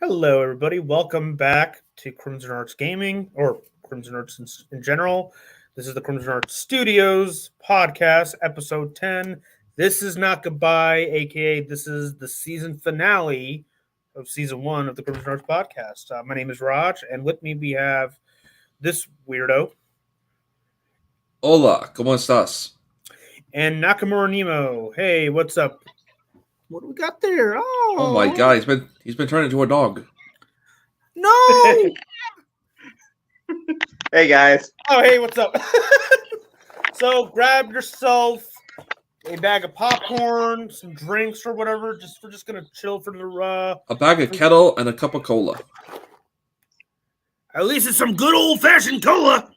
Hello, everybody. Welcome back to Crimson Arts Gaming, or Crimson Arts in general. This is the Crimson Arts Studios podcast, episode 10. This is not goodbye, aka this is the season finale of season 1 of the Crimson Arts podcast. My name is Raj, and with me we have this weirdo. Hola, ¿cómo estás? And Nakamura Nemo. Hey, what's up? What do we got there? Oh my god, he's been turned into a dog. No! Hey guys. Oh, hey, what's up? So grab yourself a bag of popcorn, some drinks or whatever. We're just gonna chill for the A bag of kettle and a cup of cola. At least it's some good old fashioned cola.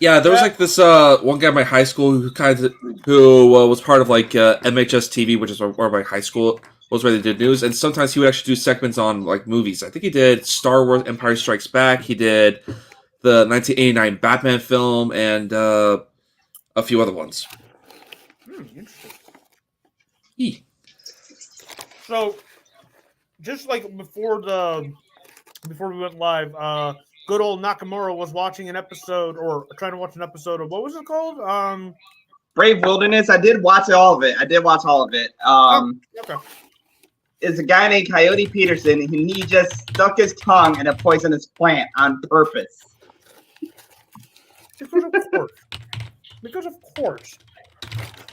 Yeah, there was like this one guy in my high school who was part of like MHS TV, which is where my high school was, where they did news, and sometimes he would actually do segments on like movies. I think he did Star Wars: Empire Strikes Back. He did the 1989 Batman film and a few other ones. Interesting. Eee. So, just like before we went live, good old Nakamura was watching an episode, or trying to watch an episode of, what was it called? Brave Wilderness. I did watch all of it. Okay. It's a guy named Coyote Peterson, and he just stuck his tongue in a poisonous plant on purpose. Because of course. Because of course.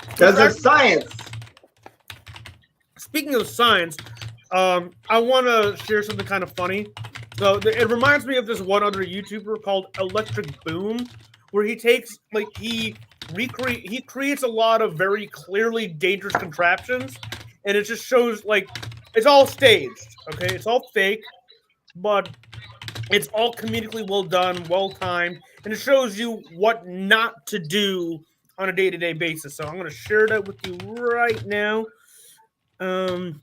Because of science. Speaking of science, I want to share something kind of funny. So it reminds me of this one other YouTuber called Electric Boom, where he takes he creates a lot of very clearly dangerous contraptions, and it just shows it's all staged. Okay, it's all fake, but it's all comedically well done, well timed, and it shows you what not to do on a day-to-day basis. So I'm going to share that with you right now. Oh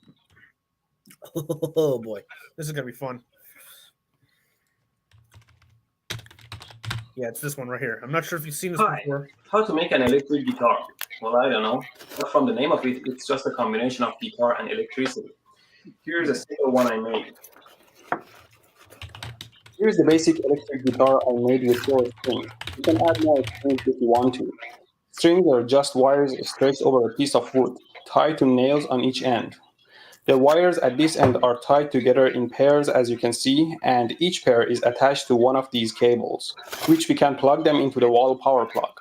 boy, this is going to be fun. Yeah, it's this one right here. I'm not sure if you've seen this before. How to make an electric guitar? Well, I don't know. But from the name of it, it's just a combination of guitar and electricity. Here's a simple one I made. Here's the basic electric guitar I made with 4 strings. You can add more strings if you want to. Strings are just wires stretched over a piece of wood, tied to nails on each end. The wires at this end are tied together in pairs, as you can see, and each pair is attached to one of these cables, which we can plug them into the wall power plug.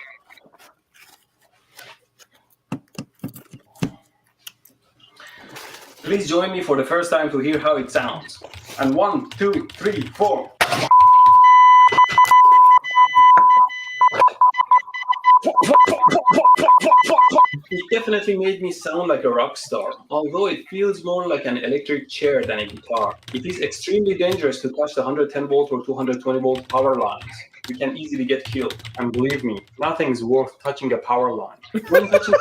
Please join me for the first time to hear how it sounds. And 1, 2, 3, 4. It definitely made me sound like a rock star, although it feels more like an electric chair than a guitar. It is extremely dangerous to touch the 110 volt or 220 volt power lines. You can easily get killed, and believe me, nothing's worth touching a power line. When touching...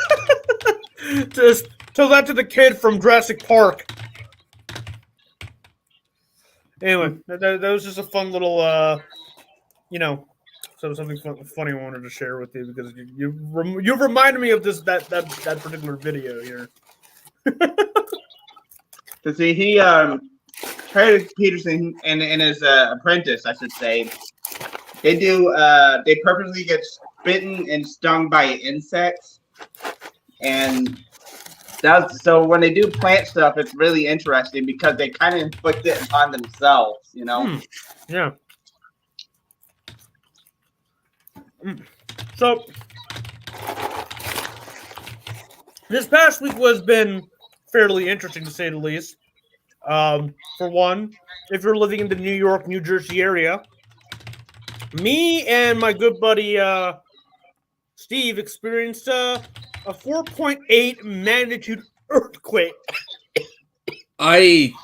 Just tell that to the kid from Jurassic Park. Anyway, that was just a fun little, something funny I wanted to share with you, because you reminded me of that particular video here. So see, he Coyote Peterson and his apprentice, I should say, they purposely get bitten and stung by insects, and so when they do plant stuff, it's really interesting because they kind of inflict it upon themselves, you know. Yeah. So this past week has been fairly interesting, to say the least. For one, if you're living in the New York, New Jersey area, me and my good buddy Steve experienced a 4.8 magnitude earthquake. I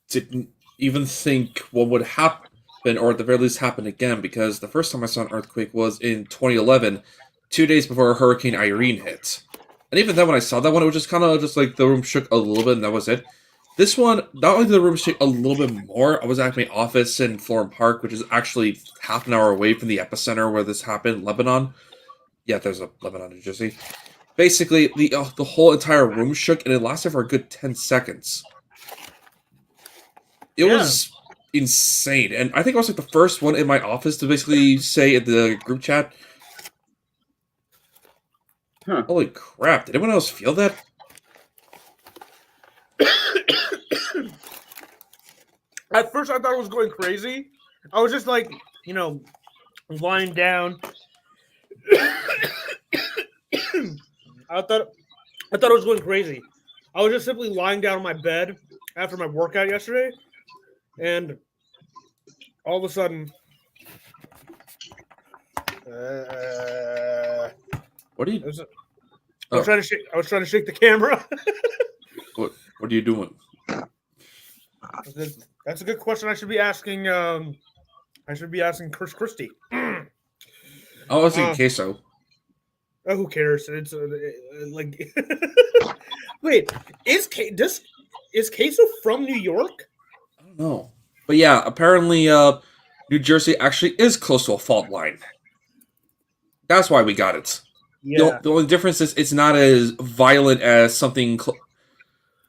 didn't even think what would happen, or at the very least happen again, because the first time I saw an earthquake was in 2011, 2 days before Hurricane Irene hit. And even then, when I saw that one, it was just kind of just like the room shook a little bit, and that was it. This one, not only did the room shake a little bit more, I was at my office in Florham Park, which is actually half an hour away from the epicenter where this happened, Lebanon. Yeah, there's a Lebanon, New Jersey. Basically, the whole entire room shook, and it lasted for a good 10 seconds. It was insane. And I think I was like the first one in my office to basically say in the group chat, holy crap, did anyone else feel that? At first, I thought it was going crazy. I was just like, lying down. I thought it was going crazy. I was just simply lying down on my bed after my workout yesterday, and all of a sudden, What are you? I was trying to shake the camera. What are you doing? That's a good question. I should be asking. Chris Christie. Oh, I was thinking queso. Oh, who cares? It's like. Wait, is queso from New York? I don't know, but yeah, apparently, New Jersey actually is close to a fault line. That's why we got it. Yeah. The only difference is it's not as violent as something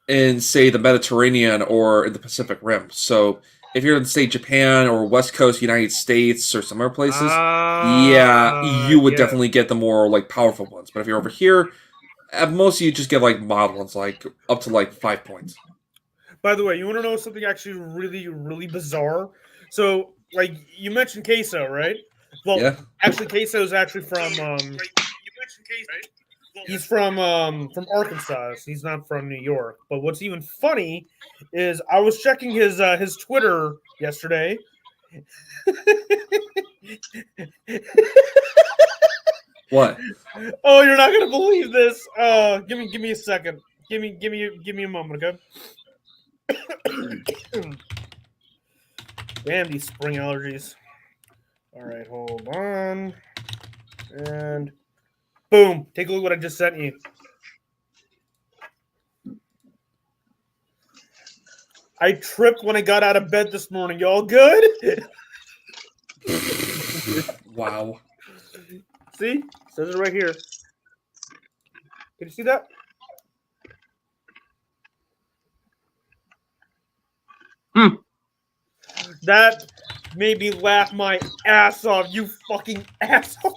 in, say, the Mediterranean or in the Pacific Rim. So if you're in, say, Japan or West Coast United States or some other places, you would definitely get the more like powerful ones. But if you're over here, at most you just get like mild ones, like up to like 5 points. By the way, you want to know something actually really, really bizarre? So, like, you mentioned queso, right? Well, Yeah. actually, queso is actually from. He's from Arkansas. He's not from New York. But what's even funny is I was checking his Twitter yesterday. What? Oh, you're not gonna believe this. Give me a second. Give me a moment, okay? Damn these spring allergies. All right, hold on. And boom! Take a look what I just sent you. I tripped when I got out of bed this morning. Y'all good? Wow. See? Says it right here. Can you see that? That made me laugh my ass off, you fucking asshole.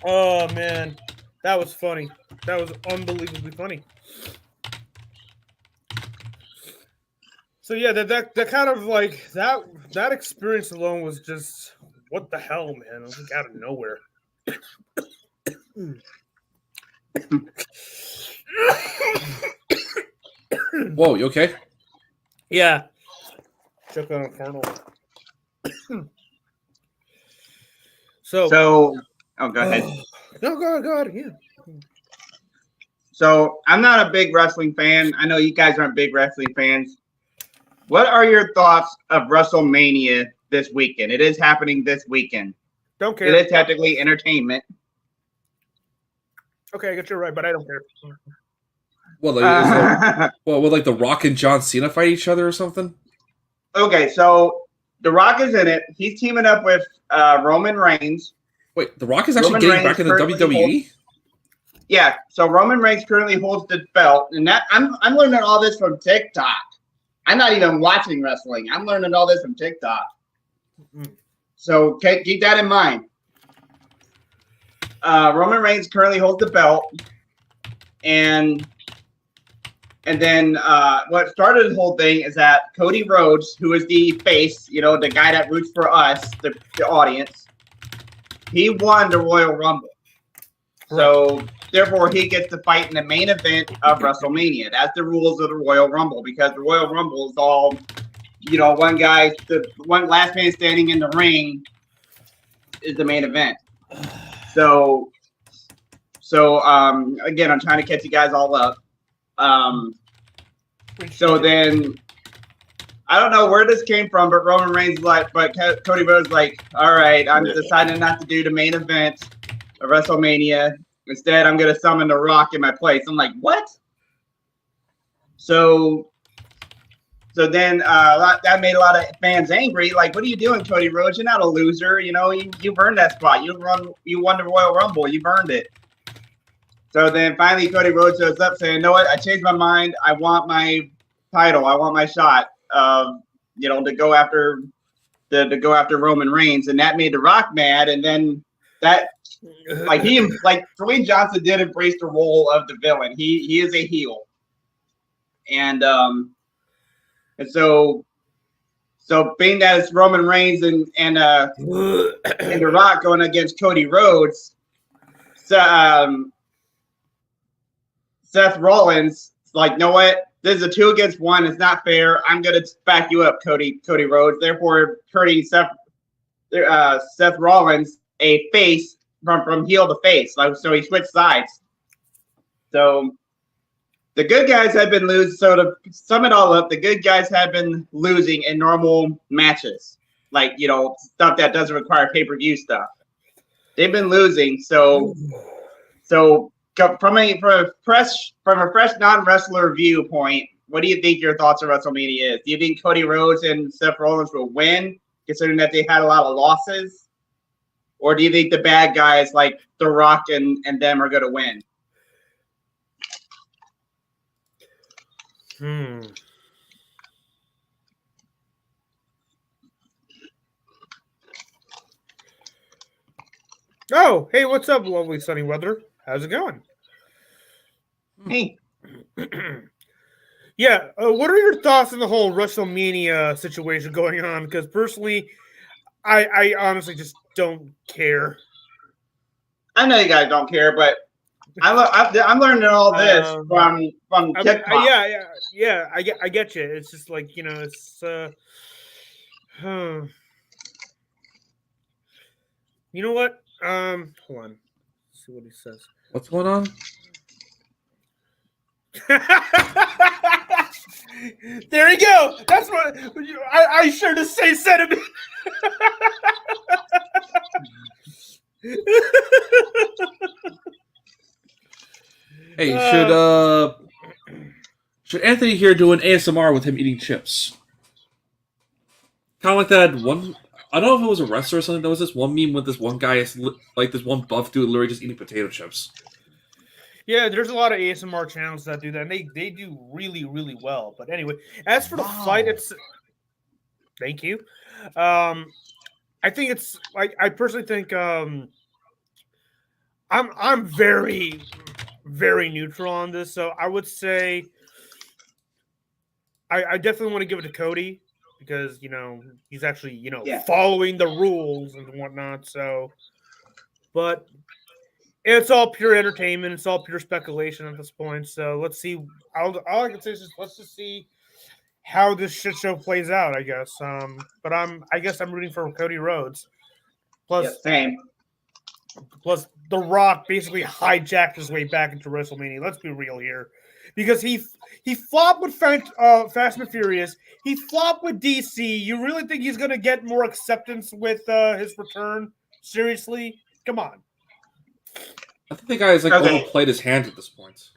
Oh, man. That was funny. That was unbelievably funny. So, yeah, that kind of like, that experience alone was just, what the hell, man? It was like out of nowhere. Whoa, you okay? Yeah. Check on a kernel. So, oh, go ahead. No, go ahead. Yeah. So I'm not a big wrestling fan. I know you guys aren't big wrestling fans. What are your thoughts of WrestleMania this weekend? It is happening this weekend. Don't care. It is technically entertainment. Okay, I guess you're right, but I don't care. What, like, would like The Rock and John Cena fight each other or something? Okay, so The Rock is in it. He's teaming up with Roman Reigns. Wait, The Rock is actually Roman getting back in the Reigns WWE? Yeah, so Roman Reigns currently holds the belt, and that I'm learning all this from TikTok. I'm not even watching wrestling. I'm learning all this from TikTok. So keep that in mind. Roman Reigns currently holds the belt, and then what started the whole thing is that Cody Rhodes, who is the face, the guy that roots for us, the audience, he won the Royal Rumble. So therefore, he gets to fight in the main event of WrestleMania. That's the rules of the Royal Rumble, because the Royal Rumble is all, one guy, the one last man standing in the ring is the main event. So again, I'm trying to catch you guys all up. So then, I don't know where this came from, but Roman Reigns Cody Rhodes all right, I'm deciding not to do the main event of WrestleMania. Instead, I'm going to summon The Rock in my place. I'm like, what? So then that made a lot of fans angry. Like, what are you doing, Cody Rhodes? You're not a loser. You've earned that spot. You won the Royal Rumble. You've earned it. So then finally Cody Rhodes shows up saying, "You know what? I changed my mind. I want my title. I want my shot. To go after Roman Reigns." And that made The Rock mad. And then that Dwayne Johnson did embrace the role of the villain. He is a heel. And so being that it's Roman Reigns and The Rock going against Cody Rhodes, Seth Rollins is like, "Know what? This is a 2 against 1. It's not fair. I'm gonna back you up, Cody Rhodes." Therefore, turning Seth Rollins a face from heel to face. So he switched sides. So the good guys have been losing. So to sum it all up, the good guys have been losing in normal matches, stuff that doesn't require pay-per-view stuff. They've been losing. So from a fresh non-wrestler viewpoint, what do you think your thoughts on WrestleMania is? Do you think Cody Rhodes and Seth Rollins will win, considering that they had a lot of losses? Or do you think the bad guys like The Rock and them are going to win? Oh, hey, what's up, lovely sunny weather? How's it going? Hey. Yeah, what are your thoughts on the whole WrestleMania situation going on? Because personally, I honestly just don't care. I know you guys don't care, but I'm learning all this from TikTok. Yeah. I get you. It's just like, it's you know what? Hold on. Let's see what he says. What's going on? There you go. That's what I sure to say sentiment. Hey, should Anthony here do an ASMR with him eating chips? Kind of like that one. I don't know if it was a wrestler or something. There was this one meme with this one guy, like this one buff dude, literally just eating potato chips. Yeah, there's a lot of ASMR channels that do that, and they do really, really well. But anyway, as for the fight, thank you. I think it's like, I personally think I'm very, very neutral on this. So I would say I definitely want to give it to Cody because he's actually following the rules and whatnot. So, but it's all pure entertainment. It's all pure speculation at this point. So let's see. All I can say is let's just see how this shit show plays out, I guess. But I guess I'm rooting for Cody Rhodes. Plus, same. Plus, The Rock basically hijacked his way back into WrestleMania. Let's be real here, because he flopped with Fast and Furious. He flopped with DC. You really think he's gonna get more acceptance with his return? Seriously, come on. I think the guy has overplayed his hand at this point.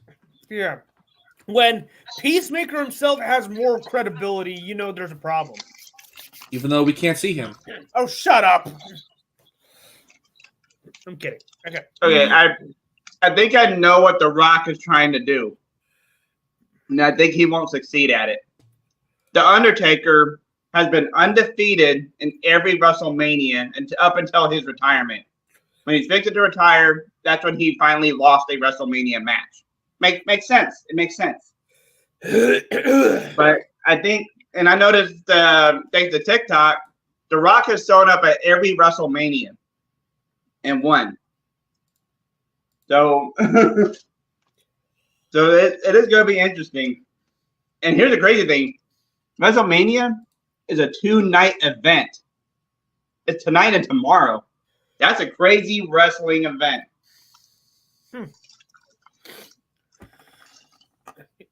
Yeah. When Peacemaker himself has more credibility, there's a problem. Even though we can't see him. Oh, shut up. I'm kidding. Okay. Okay, I think I know what The Rock is trying to do. And I think he won't succeed at it. The Undertaker has been undefeated in every WrestleMania up until his retirement. When he's fixed to retire, that's when he finally lost a WrestleMania match. Makes sense. It makes sense. But I think, and I noticed thanks to TikTok, The Rock has shown up at every WrestleMania and won. So, it is going to be interesting. And here's the crazy thing: WrestleMania is a 2-night event. It's tonight and tomorrow. That's a crazy wrestling event.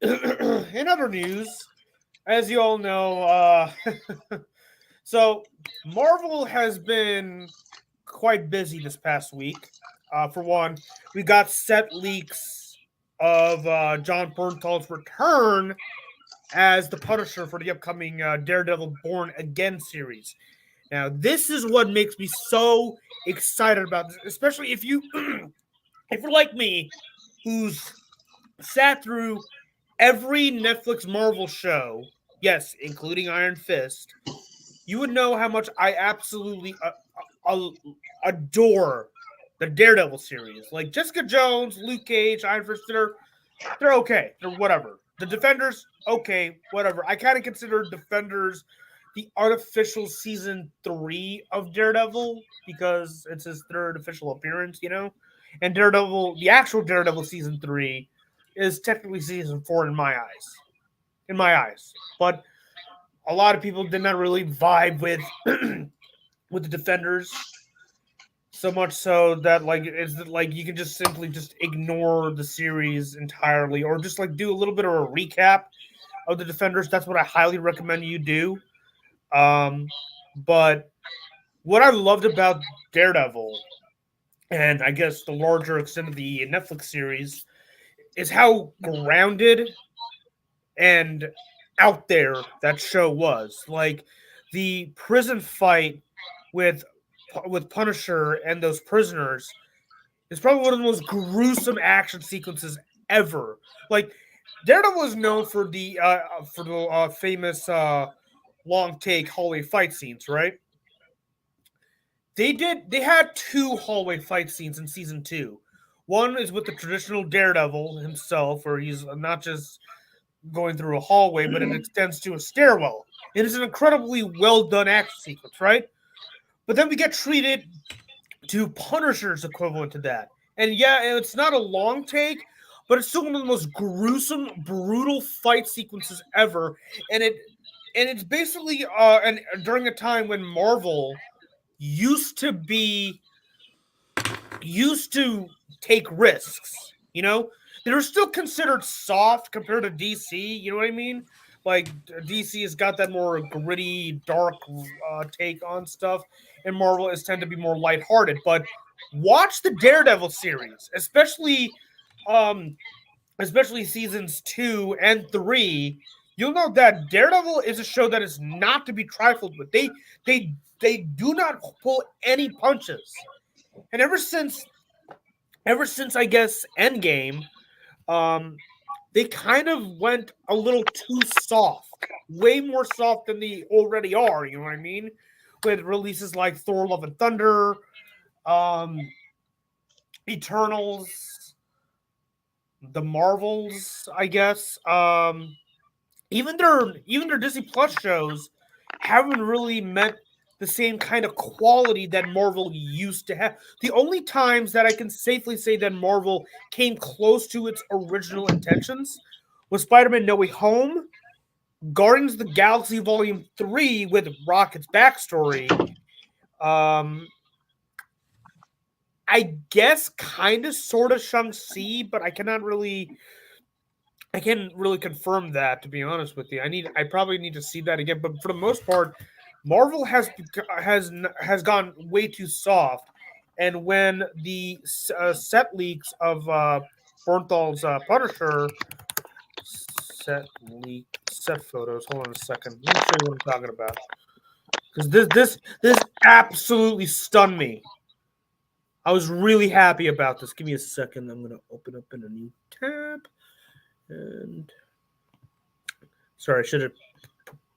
In other news, as you all know, so Marvel has been quite busy this past week. For one, we got set leaks of John Bernthal's return as the Punisher for the upcoming Daredevil Born Again series. Now, this is what makes me so excited about this, especially if you're like me, who's sat through every Netflix Marvel show, yes, including Iron Fist, you would know how much I absolutely adore the Daredevil series. Like Jessica Jones, Luke Cage, Iron Fist, they're okay. They're whatever. The Defenders, okay, whatever. I kind of consider Defenders the artificial season 3 of Daredevil because it's his third official appearance, you know? And Daredevil, the actual Daredevil season 3 is technically season 4 in my eyes. In my eyes. But a lot of people did not really vibe with with the Defenders. So much so that it's like you can just simply just ignore the series entirely, or just like do a little bit of a recap of the Defenders. That's what I highly recommend you do. But what I loved about Daredevil, and I guess the larger extent of the Netflix series, is how grounded and out there that show was. Like the prison fight with Punisher and those prisoners is probably one of the most gruesome action sequences ever. Like Daredevil is known for the famous long take hallway fight scenes, right? They had 2 hallway fight scenes in season 2. One is with the traditional Daredevil himself, where he's not just going through a hallway, but it extends to a stairwell. It is an incredibly well done action sequence, right? But then we get treated to Punisher's equivalent to that. And yeah, it's not a long take, but it's still one of the most gruesome, brutal fight sequences ever. And it's basically and during a time when Marvel used to take risks, you know? They were still considered soft compared to DC, you know what I mean? Like DC has got that more gritty, dark take on stuff, and Marvel is tend to be more lighthearted. But watch the Daredevil series, especially seasons 2 and 3. You'll know that Daredevil is a show that is not to be trifled with. They do not pull any punches, and ever since I guess Endgame, they kind of went a little too soft, way more soft than they already are. You know what I mean? With releases like Thor: Love and Thunder, Eternals, the Marvels, I guess. Even their Disney Plus shows haven't really met the same kind of quality that Marvel used to have. The only times that I can safely say that Marvel came close to its original intentions was Spider-Man No Way Home, Guardians of the Galaxy Volume 3 with Rocket's backstory. I guess kind of sort of Shang-Chi, but I can't really confirm that, to be honest with you. I probably need to see that again, but for the most part, Marvel has gone way too soft, and when the set leaks of Bernthal's Punisher set photos. Hold on a second. Let me show you what I'm talking about, because this absolutely stunned me. I was really happy about this. Give me a second. I'm going to open up in a new tab, and sorry, I should have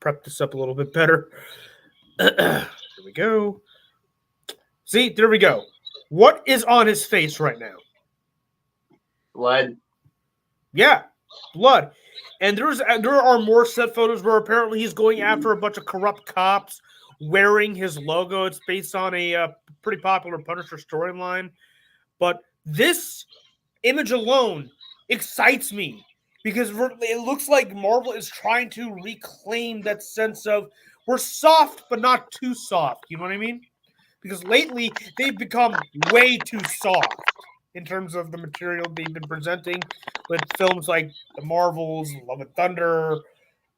prepped this up a little bit better. There we go. See, there we go. What is on his face right now? Blood. Yeah, blood. And there are more set photos where apparently he's going after a bunch of corrupt cops wearing his logo. It's based on a pretty popular Punisher storyline. But this image alone excites me because it looks like Marvel is trying to reclaim that sense of we're soft, but not too soft. You know what I mean? Because lately, they've become way too soft in terms of the material they've been presenting with films like The Marvels, Love and Thunder,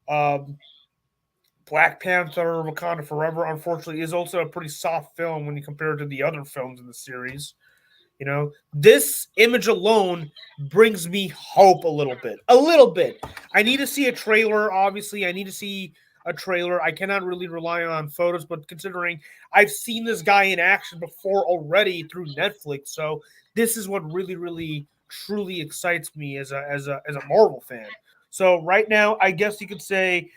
Black Panther, Wakanda Forever, unfortunately, is also a pretty soft film when you compare it to the other films in the series. You know, this image alone brings me hope a little bit. A little bit. I need to see a trailer, obviously. I need to see a trailer. I cannot really rely on photos, but considering I've seen this guy in action before already through Netflix, so this is what really, really truly excites me as a Marvel fan. So right now, I guess you could say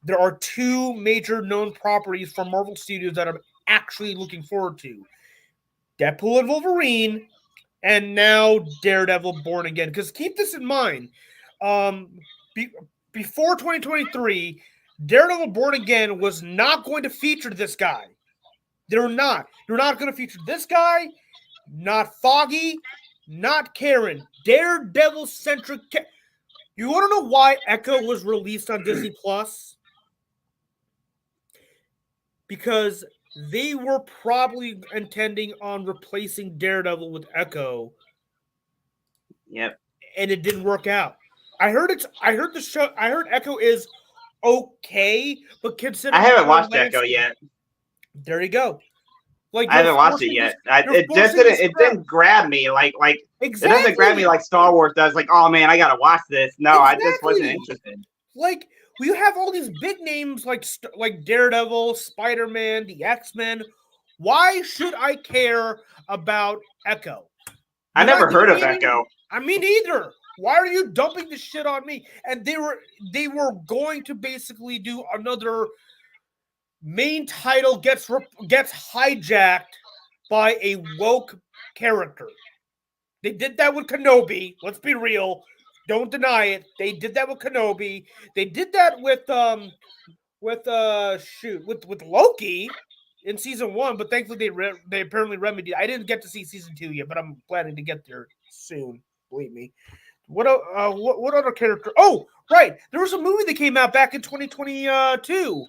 there are two major known properties from Marvel Studios that I'm actually looking forward to: Deadpool and Wolverine, and now Daredevil Born Again. Because keep this in mind, before 2023, Daredevil Born Again was not going to feature this guy. They're not. They're not going to feature this guy, not Foggy, not Karen. Daredevil-centric. You want to know why Echo was released on Disney Plus? Because they were probably intending on replacing Daredevil with Echo, Yep. and it didn't work out. I heard the show. I heard Echo is okay, but considering I haven't watched Lance- Echo yet. There you go. Like I haven't watched it yet. It just didn't. It didn't grab me like exactly. It doesn't grab me like Star Wars does. Like, oh man, I gotta watch this. No, I just wasn't interested. Like, we have all these big names like Daredevil, Spider-Man, the X-Men. Why should I care about Echo? I never heard of Echo. I mean, either. Why are you dumping this shit on me? And they were going to basically do another main title gets hijacked by a woke character. They did that with Kenobi. Let's be real. Don't deny it. They did that with Kenobi. They did that with Loki in season 1, but thankfully they apparently remedied. I didn't get to see season 2 yet, but I'm planning to get there soon. Believe me. What other character? Oh, right. There was a movie that came out back in 2022.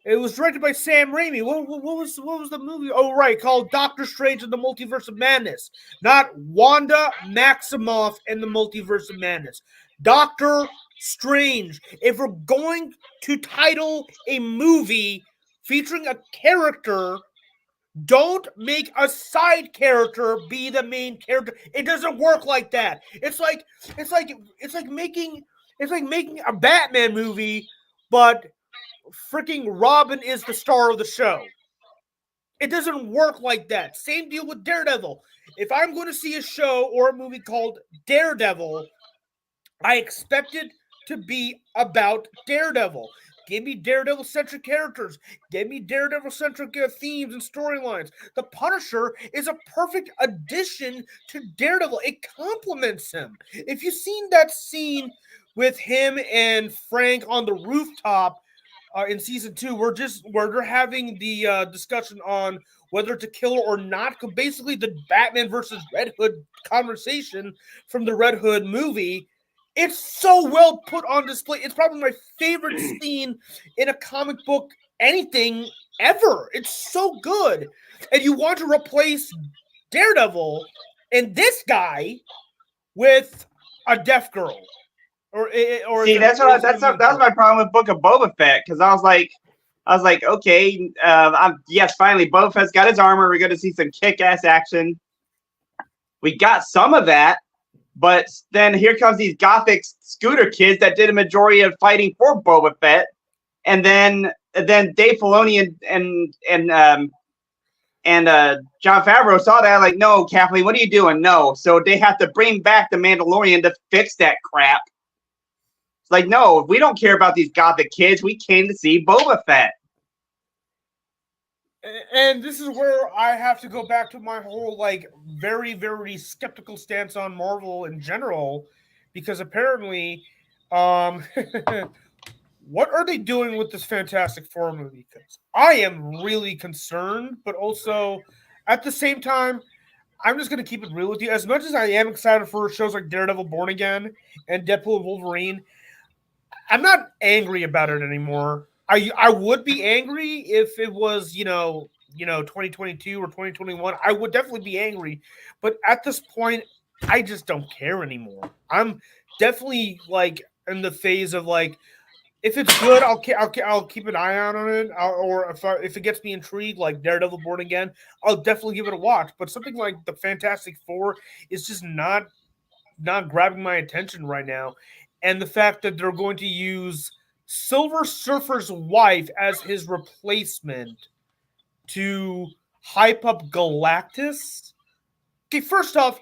It was directed by Sam Raimi. What was the movie? Oh, right, called Doctor Strange and the Multiverse of Madness. Not Wanda Maximoff and the Multiverse of Madness. Doctor Strange. If we're going to title a movie featuring a character, don't make a side character be the main character. It doesn't work like that. It's like making a Batman movie, but freaking Robin is the star of the show. It doesn't work like that. Same deal with Daredevil. If I'm going to see a show or a movie called Daredevil, I expect it to be about Daredevil. Give me Daredevil-centric characters. Give me Daredevil-centric themes and storylines. The Punisher is a perfect addition to Daredevil. It complements him. If you've seen that scene with him and Frank on the rooftop in season 2, where they're having the discussion on whether to kill or not, basically the Batman versus Red Hood conversation from the Red Hood movie. It's so well put on display. It's probably my favorite scene in a comic book, anything ever. It's so good. And you want to replace Daredevil and this guy with a deaf girl. See, that was my problem with Book of Boba Fett, because I was like, okay, yes, finally Boba Fett's got his armor. We're going to see some kick-ass action. We got some of that. But then here comes these gothic scooter kids that did a majority of fighting for Boba Fett, and then Dave Filoni and Jon Favreau saw that, like, no, Kathleen, what are you doing? No, so they have to bring back the Mandalorian to fix that crap. It's like, no, we don't care about these gothic kids. We came to see Boba Fett. And this is where I have to go back to my whole, like, very, very skeptical stance on Marvel in general, because apparently, what are they doing with this Fantastic Four movie? Because I am really concerned, but also, at the same time, I'm just going to keep it real with you. As much as I am excited for shows like Daredevil Born Again and Deadpool and Wolverine, I'm not angry about it anymore. I would be angry if it was, 2022 or 2021. I would definitely be angry. But at this point, I just don't care anymore. I'm definitely, like, in the phase of, like, if it's good, I'll keep an eye out on it. Or if it gets me intrigued, like Daredevil Born Again, I'll definitely give it a watch. But something like the Fantastic Four is just not grabbing my attention right now. And the fact that they're going to use Silver Surfer's wife as his replacement to hype up Galactus. Okay, first off,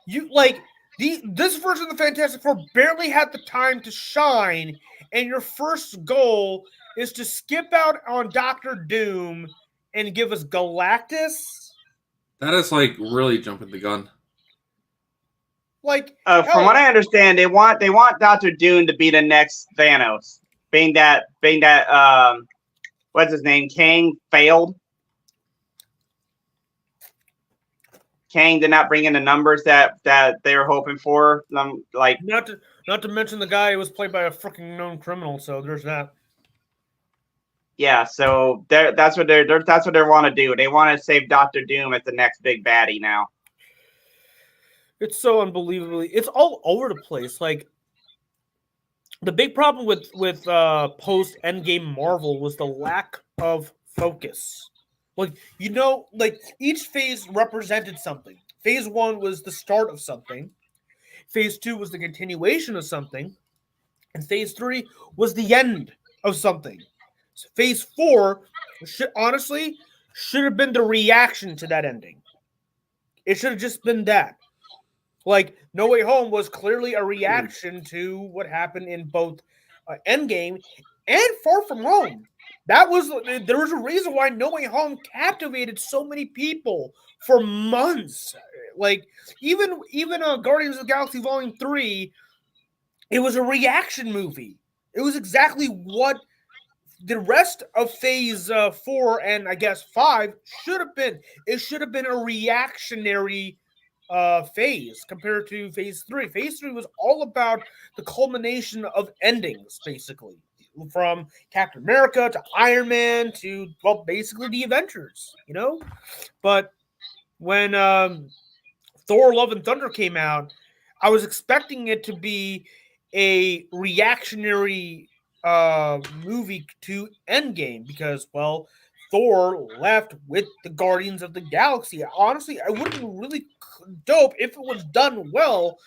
this version of the Fantastic Four barely had the time to shine, and your first goal is to skip out on Doctor Doom and give us Galactus. That is like really jumping the gun. Like, From what I understand, they want Doctor Doom to be the next Thanos, being that what's his name? Kang failed. Kang did not bring in the numbers that they were hoping for. Like, not to mention the guy who was played by a freaking known criminal. So there's that. yeah, so that's what they want to do. They want to save Doctor Doom as the next big baddie now. It's so unbelievably. It's all over the place. Like, the big problem with post Endgame Marvel was the lack of focus. Like, like each phase represented something. Phase 1 was the start of something. Phase 2 was the continuation of something. And phase 3 was the end of something. So phase 4 should have been the reaction to that ending. It should have just been that. Like, No Way Home was clearly a reaction to what happened in both Endgame and Far From Home. There was a reason why No Way Home captivated so many people for months. Like, even Guardians of the Galaxy Volume 3, it was a reaction movie. It was exactly what the rest of Phase 4 and I guess 5 should have been. It should have been a reactionary phase compared to Phase 3. Phase 3 was all about the culmination of endings, basically. From Captain America to Iron Man to, well, basically the Avengers, But when Thor Love and Thunder came out, I was expecting it to be a reactionary movie to Endgame because, well, Thor left with the Guardians of the Galaxy. Honestly, I would have been really dope if it was done well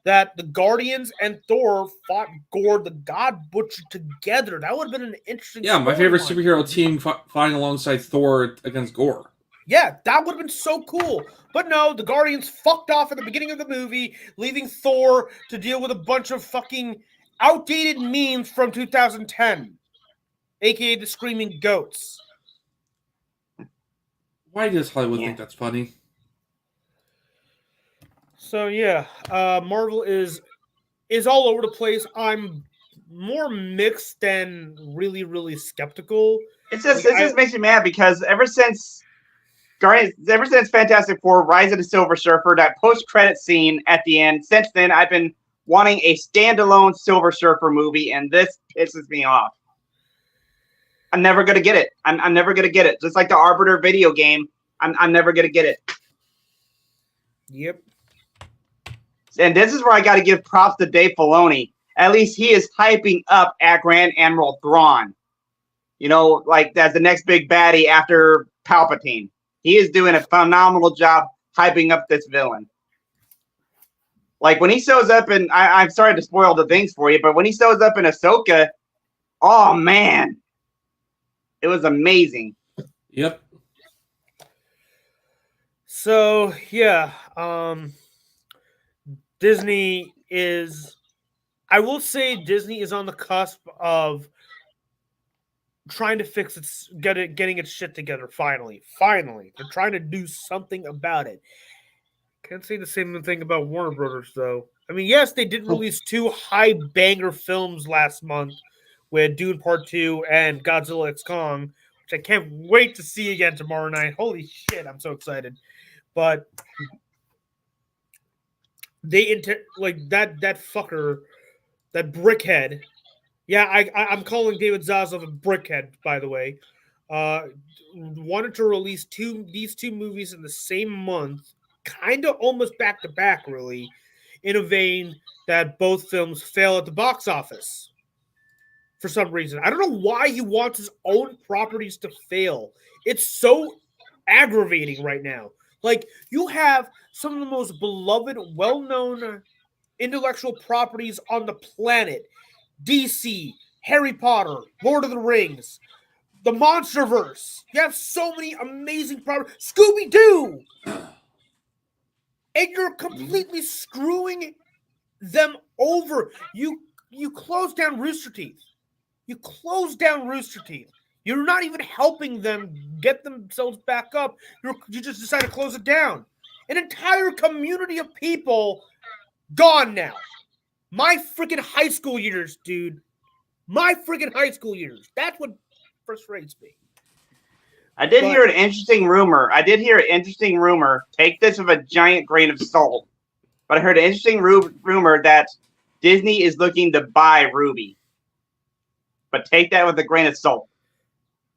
that the Guardians and Thor fought Gore the God Butcher together. That would have been an interesting Yeah, my favorite storyline. superhero team fighting alongside Thor against Gore. Yeah, that would have been so cool. But no, the Guardians fucked off at the beginning of the movie, leaving Thor to deal with a bunch of fucking outdated memes from 2010, aka the Screaming Goats. Why does Hollywood think that's funny? So yeah, Marvel is all over the place. I'm more mixed than really, really skeptical. It just makes me mad because ever since Fantastic Four, Rise of the Silver Surfer, that post-credit scene at the end, since then I've been wanting a standalone Silver Surfer movie, and this pisses me off. I'm never gonna get it. I'm never gonna get it. Just like the Arbiter video game, I'm never gonna get it. Yep. And this is where I got to give props to Dave Filoni. At least he is hyping up Grand Admiral Thrawn. Like as the next big baddie after Palpatine. He is doing a phenomenal job hyping up this villain. Like when he shows up in, I'm sorry to spoil the things for you, but when he shows up in Ahsoka, oh man, it was amazing. Yep. So yeah, Disney is on the cusp of trying to fix getting its shit together. Finally, they're trying to do something about it. Can't say the same thing about Warner Brothers, though. I mean, yes, they did release 2 high banger films last month with Dune Part 2 and Godzilla x Kong, which I can't wait to see again tomorrow night. Holy shit, I'm so excited. But they that fucker, that brickhead. Yeah, I'm calling David Zaslav a brickhead, by the way. Wanted to release these two movies in the same month, kind of almost back to back, really, in a vein that both films fail at the box office for some reason. I don't know why he wants his own properties to fail. It's so aggravating right now. Like, you have some of the most beloved, well-known intellectual properties on the planet. DC, Harry Potter, Lord of the Rings, the Monsterverse. You have so many amazing properties. Scooby-Doo! and you're completely screwing them over. You close down Rooster Teeth. You close down Rooster Teeth. You're not even helping them get themselves back up. You just decide to close it down. An entire community of people gone now. My freaking high school years, dude. My freaking high school years. That's what frustrates me. I did hear an interesting rumor. Take this with a giant grain of salt. But I heard an interesting rumor that Disney is looking to buy Ruby. But take that with a grain of salt.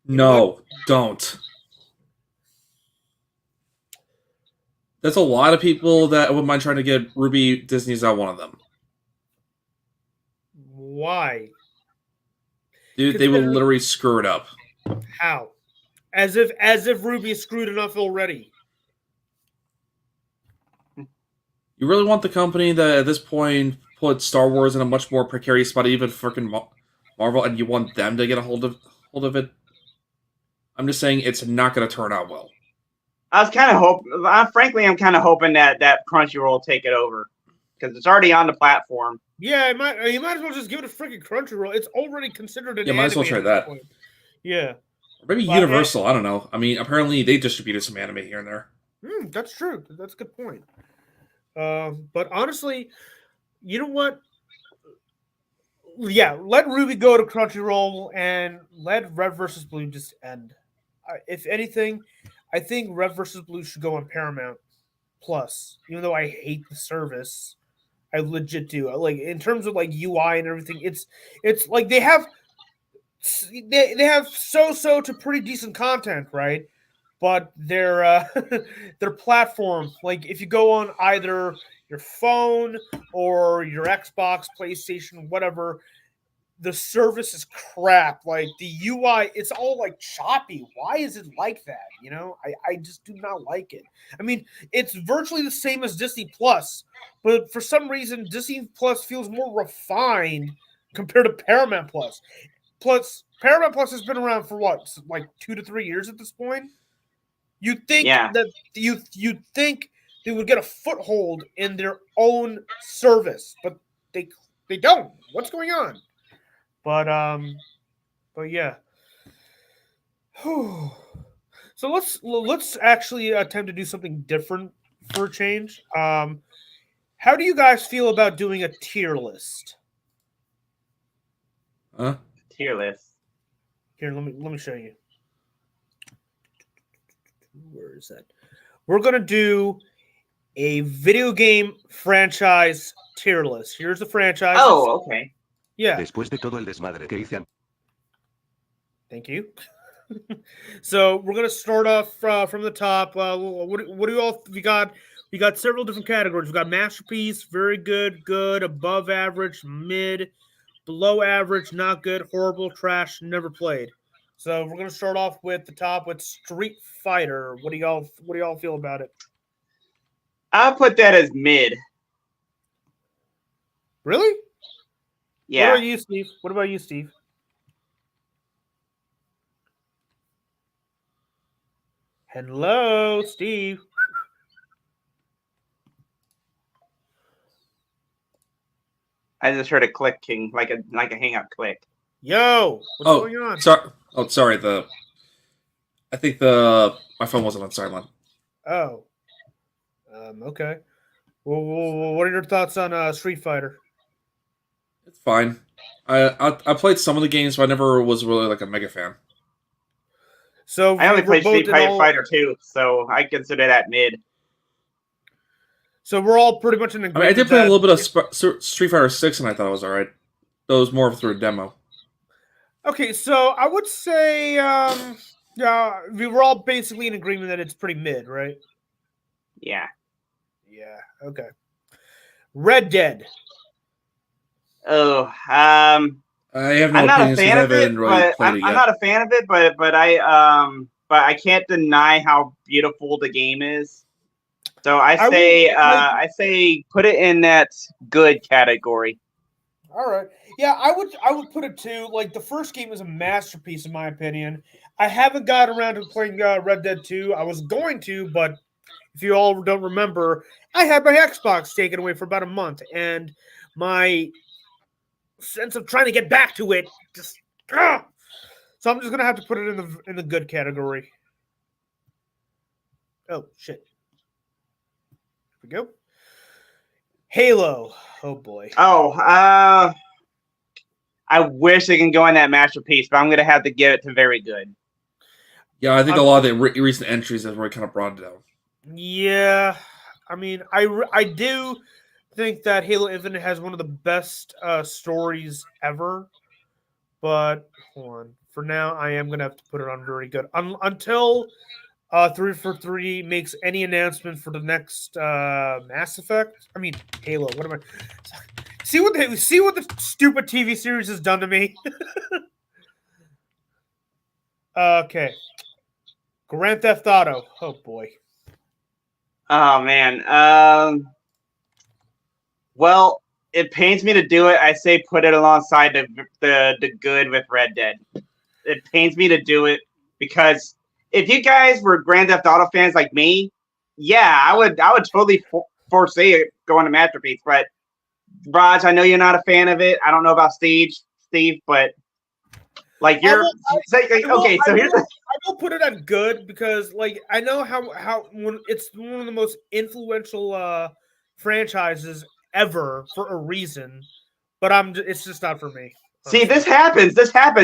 No, don't. There's a lot of people that wouldn't mind trying to get Ruby. Disney's not one of them. Why? Dude, they will literally screw it up. How? As if Ruby is screwed enough already. You really want the company that at this point put Star Wars in a much more precarious spot, even freaking Marvel, and you want them to get a hold of it? I'm just saying it's not going to turn out well. I'm kind of hoping that Crunchyroll will take it over because it's already on the platform. Yeah, you might as well just give it a freaking Crunchyroll. It's already considered an anime. Might as well try that. Yeah. Or maybe Universal. I don't know. I mean, apparently they distributed some anime here and there. That's true. That's a good point. But honestly, you know what? Yeah, let Ruby go to Crunchyroll and let Red vs. Blue just end. If anything, I think Red vs. Blue should go on Paramount Plus. Even though I hate the service, I legit do. Like in terms of like UI and everything, it's like they have so to pretty decent content, right? But their platform, like if you go on either your phone or your Xbox, PlayStation, whatever, the service is crap. Like the UI, it's all like choppy. Why is it like that? You know, I just do not like it. I mean, it's virtually the same as Disney Plus, but for some reason, Disney Plus feels more refined compared to Paramount Plus. Plus, Paramount Plus has been around for what, like 2 to 3 years at this point? You think that you think they would get a foothold in their own service, but they don't. What's going on? But yeah. So let's actually attempt to do something different for a change. How do you guys feel about doing a tier list? Huh? Tier list. Here, let me show you. Where is that? We're gonna do a video game franchise tier list. Here's the franchise. Oh, okay. Yeah. Después de todo el desmadre que hice. Thank you. So we're gonna start off from the top. What do you all? We got several different categories. We got masterpiece, very good, good, above average, mid, below average, not good, horrible, trash, never played. So we're gonna start off with the top with Street Fighter. What do y'all feel about it? I'll put that as mid. Really? Yeah. What about you, Steve? Hello, Steve. I just heard a clicking, like a hang up click. Yo, what's going on? Sorry. I think my phone wasn't on silent. Oh. Okay. Well, what are your thoughts on Street Fighter? It's fine. I played some of the games, but I never was really like a mega fan. So I only played Street Fighter 2, so I consider that mid. So we're all pretty much in agreement. I did play a little bit of Street Fighter 6, and I thought it was all right. That was more through a demo. Okay, so I would say, we were all basically in agreement that it's pretty mid, right? Yeah. Yeah. Okay. Red Dead. Oh, I have no I'm not a opinions fan of it, really but I'm not a fan of it, but I can't deny how beautiful the game is. So I say put it in that good category. All right. Yeah, I would put it too. Like the first game is a masterpiece in my opinion. I haven't got around to playing Red Dead 2. I was going to, but if you all don't remember, I had my Xbox taken away for about a month, and my sense of trying to get back to it just. So I'm just gonna have to put it in the good category. Oh shit! Here we go. Halo. Oh boy. I wish they can go in that masterpiece, but I'm gonna have to give it to very good. Yeah, I think a lot of the recent entries have really kind of brought it down. Yeah, I mean, I do think that Halo Infinite has one of the best stories ever, but hold on. For now, I am gonna have to put it on very good until 343 makes any announcement for the next Mass Effect. I mean, Halo. What am I? See what the stupid TV series has done to me. Okay, Grand Theft Auto. Oh boy. Oh man. Well, it pains me to do it. I say put it alongside the good with Red Dead. It pains me to do it because if you guys were Grand Theft Auto fans like me, yeah, I would totally foresee it going to masterpiece. But Raj, I know you're not a fan of it. I don't know about Steve, but like you're okay. So here's I will put it on good because like I know how when it's one of the most influential franchises ever for a reason, but it's just not for me. See, this happens.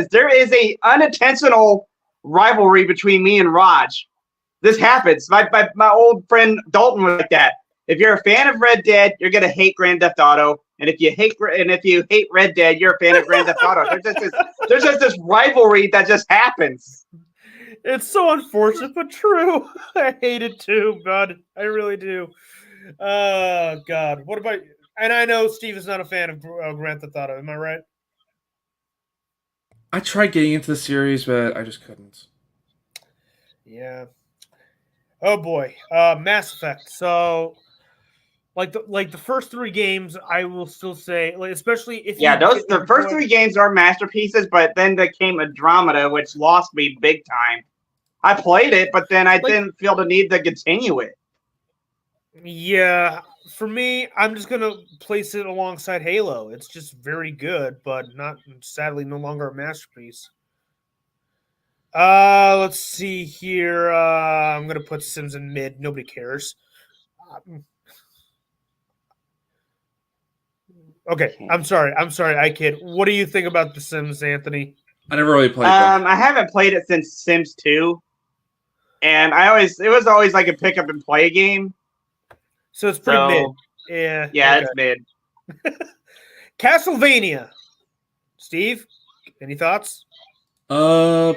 There is a unintentional rivalry between me and Raj. This happens. My old friend Dalton was like that. If you're a fan of Red Dead, you're gonna hate Grand Theft Auto, and if you hate Red Dead, you're a fan of Grand Theft Auto. There's just this rivalry that just happens. It's so unfortunate, but true. I hate it too, bud. I really do. Oh God, what about? And I know Steve is not a fan of Grand Theft Auto. Am I right? I tried getting into the series, but I just couldn't. Yeah. Oh boy, Mass Effect. So, like the first three games, I will still say, like, especially if the first three games are masterpieces, but then there came Andromeda, which lost me big time. I played it, but then I didn't feel the need to continue it. Yeah, for me, I'm just gonna place it alongside Halo. It's just very good, but sadly no longer a masterpiece. Let's see here. I'm gonna put Sims in mid. Nobody cares. Okay, I'm sorry, I kid. What do you think about The Sims, Anthony? I never really played them. I haven't played it since Sims 2, and it was always like a pick up and play game. So it's pretty mid. Yeah, okay. It's mid. Castlevania. Steve, any thoughts? I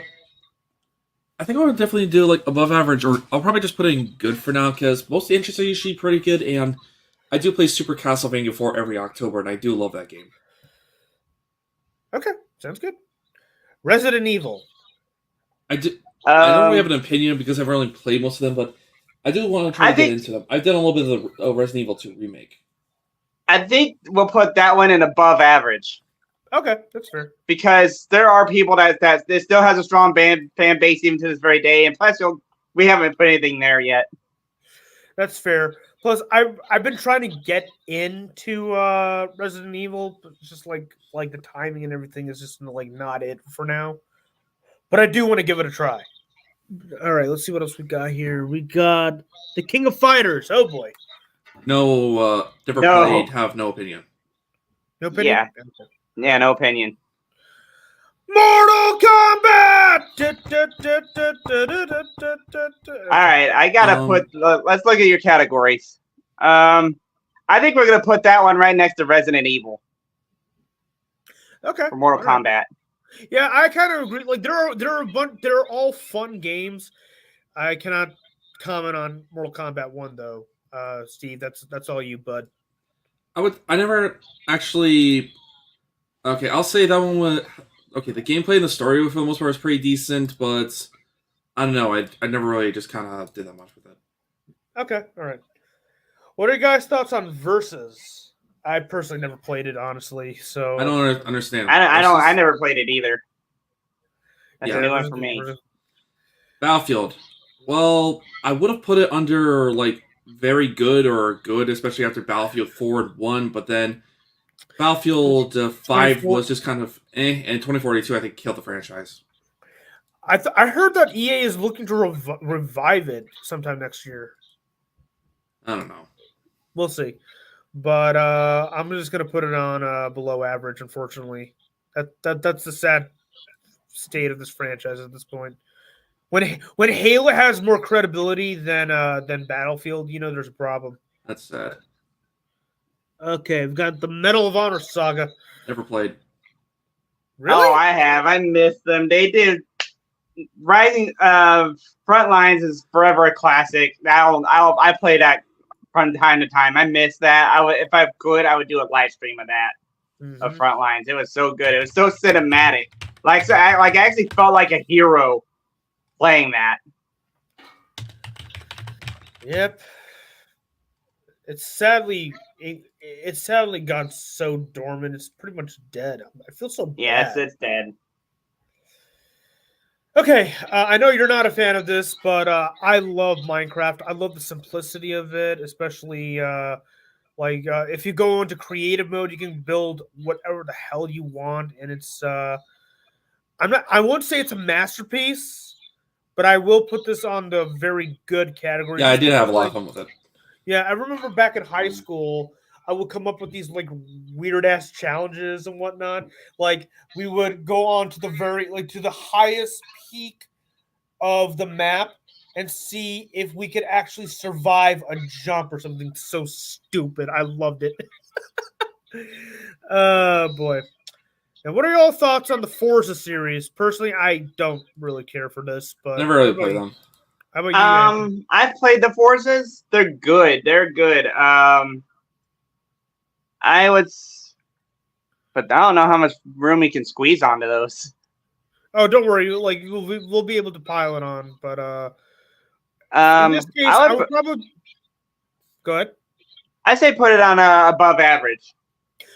think I would definitely do like above average, or I'll probably just put it in good for now because most of the entries are usually pretty good, and I do play Super Castlevania 4 every October, and I do love that game. Okay, sounds good. Resident Evil. I don't really have an opinion because I've only played most of them, but I do want to try to get into them. I've done a little bit of the Resident Evil 2 remake. I think we'll put that one in above average. Okay, that's fair. Because there are people that still has a strong fan base even to this very day, and plus we haven't put anything there yet. That's fair. Plus, I've been trying to get into Resident Evil, but it's just like the timing and everything is just like not it for now. But I do want to give it a try. All right, let's see what else we got here. We got the King of Fighters. Oh boy. No, never played. Have no opinion. No opinion. Yeah. Yeah, no opinion. Mortal Kombat. All right, I gotta let's look at your categories. I think we're gonna put that one right next to Resident Evil. Okay. For Mortal Kombat. Yeah, I kind of agree. Like they're all fun games. I cannot comment on Mortal Kombat 1 though. Steve, that's all you, bud. I never actually. Okay, I'll say that one was okay. The gameplay and the story for the most part was pretty decent, but I don't know. I never really just kind of did that much with it. Okay, all right. What are your guys' thoughts on Versus? I personally never played it, honestly. So I don't understand. I never played it either. That's a new one for me. Battlefield. Well, I would have put it under like very good or good, especially after Battlefield 4 and 1, but then Battlefield 5 24 was just kind of and 2042 I think killed the franchise. I heard that EA is looking to revive it sometime next year. I don't know. We'll see. But I'm just gonna put it on below average, unfortunately. That's the sad state of this franchise at this point. When Halo has more credibility than Battlefield, there's a problem. That's sad. Okay, we've got the Medal of Honor saga. Never played. Really? Oh, I have. I missed them. They did. Rising Frontlines is forever a classic. I play that from time to time. I miss that. If I could, I would do a live stream of that. Of Frontlines. It was so good. It was so cinematic. I actually felt like a hero playing that. Yep. It's sadly gone so dormant. It's pretty much dead. I feel so bad. Yes, it's dead. Okay, I know you're not a fan of this, but I love Minecraft. I love the simplicity of it, especially if you go into creative mode, you can build whatever the hell you want, and it's I won't say it's a masterpiece, but I will put this on the very good category. Yeah, I did have a lot of fun with it. Yeah, I remember back in high school, I would come up with these weird ass challenges and whatnot. Like we would go on to the highest peak of the map and see if we could actually survive a jump or something so stupid. I loved it. Oh boy. Now, what are y'all thoughts on the Forza series? Personally, I don't really care for this, but Never really played them. How about you? Anthony? I've played the Forzas. They're good. They're good. But I don't know how much room we can squeeze onto those. Oh, don't worry. We'll be able to pile it on, but in this case, I I would would probably go ahead. I say put it on above average.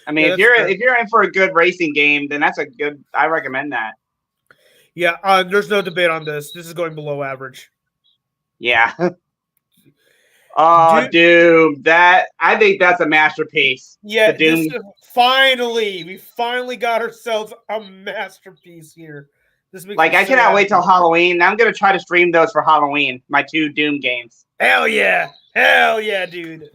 I mean, Yeah, if you're in for a good racing game, then that's a good. I recommend that. Yeah, there's no debate on this. This is going below average. Yeah. Oh, Doom! I think that's a masterpiece. Yeah, The Doom. we finally got ourselves a masterpiece here. This makes me I so cannot wait happy. till Halloween. I'm gonna try to stream those for Halloween. My 2 Doom games. Hell yeah, dude.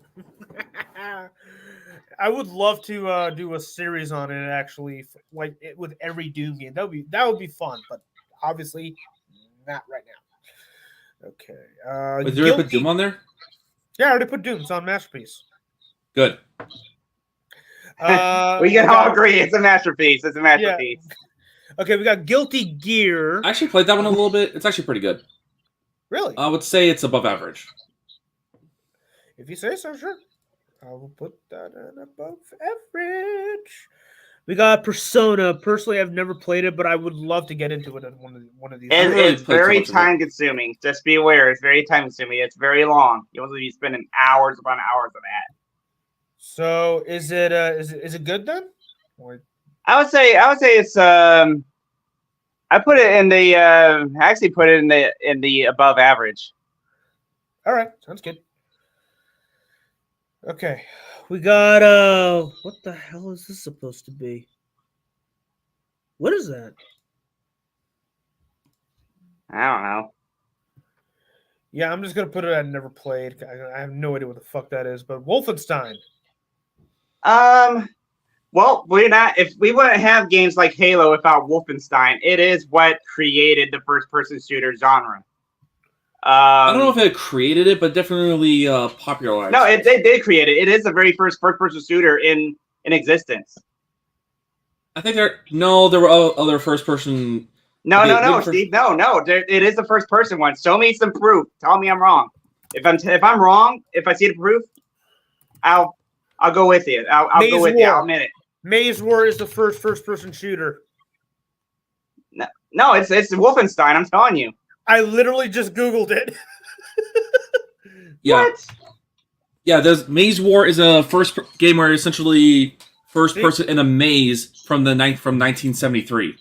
I would love to do a series on it actually, with every Doom game. That would be fun, but obviously not right now. Okay. Did you already put Doom on there? Yeah, I already put Doom. It's on Masterpiece. Good. We can all agree it's a masterpiece. It's a masterpiece. Yeah. Okay, we got Guilty Gear. I actually played that one a little bit. It's actually pretty good. Really? I would say it's above average. If you say so, sure. I will put that in above average. We got Persona. Personally, I've never played it, but I would love to get into it at one of these. And really it's played so very much of it. time consuming. Just be aware, it's very time consuming. It's very long. You'll be spending hours upon hours of that. So is it good then? I would say it's I put it in the actually put it in the above average. All right, sounds good. Okay, we got what the hell is this supposed to be? What is that? I don't know. Yeah, I'm just gonna put it. I never played. I have no idea what the fuck that is. But Wolfenstein. Well, if we wouldn't have games like Halo without Wolfenstein. It is what created the first-person shooter genre. I don't know if it created it, but definitely popularized. No, they did create it. It is the very first-person shooter in existence. I think there were other first-person. No, Steve. No. It is the first-person one. Show me some proof. Tell me I'm wrong. If I'm wrong, if I see the proof, I'll go with you. I'll go with you. I'll admit it. Maze War is the first-person shooter. No, it's Wolfenstein. I'm telling you. I literally just Googled it. Yeah. What? Yeah, there's Maze War is a game where essentially first person in a maze from 1973.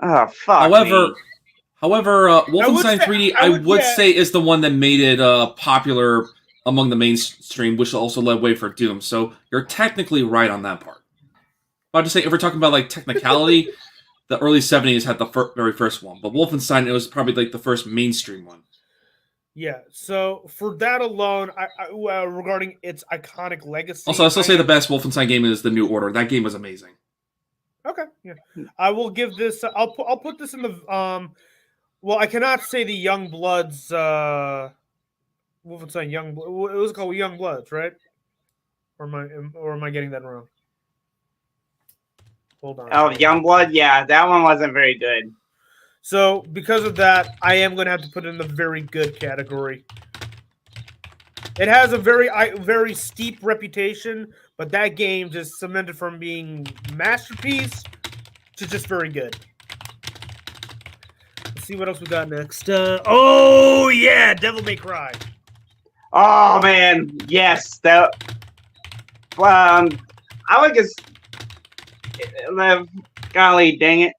Oh fuck. However, However, Wolfenstein say- 3D, I I would- would yeah. say, is the one that made it popular among the mainstream, which also led way for Doom. So you're technically right on that part. I'll just say, if we're talking about like technicality, the early 70s had the very first one, but Wolfenstein, it was probably like the first mainstream one. Yeah. So for that alone, regarding its iconic legacy. Also, I'll still I say the am- best Wolfenstein game is The New Order. That game was amazing. Okay. Yeah. I will give this. I'll put this in the. Well, I cannot say the Young Bloods. Wolfenstein Young. It was called Young Bloods, right? Or am I getting that wrong? Hold on. Oh, Youngblood, yeah, that one wasn't very good. So because of that, I am going to have to put it in the very good category. It has a very steep reputation, but that game just cemented from being masterpiece to just very good. Let's see what else we got next. Oh yeah, Devil May Cry. Oh man, yes, that. I would just. Golly, dang it!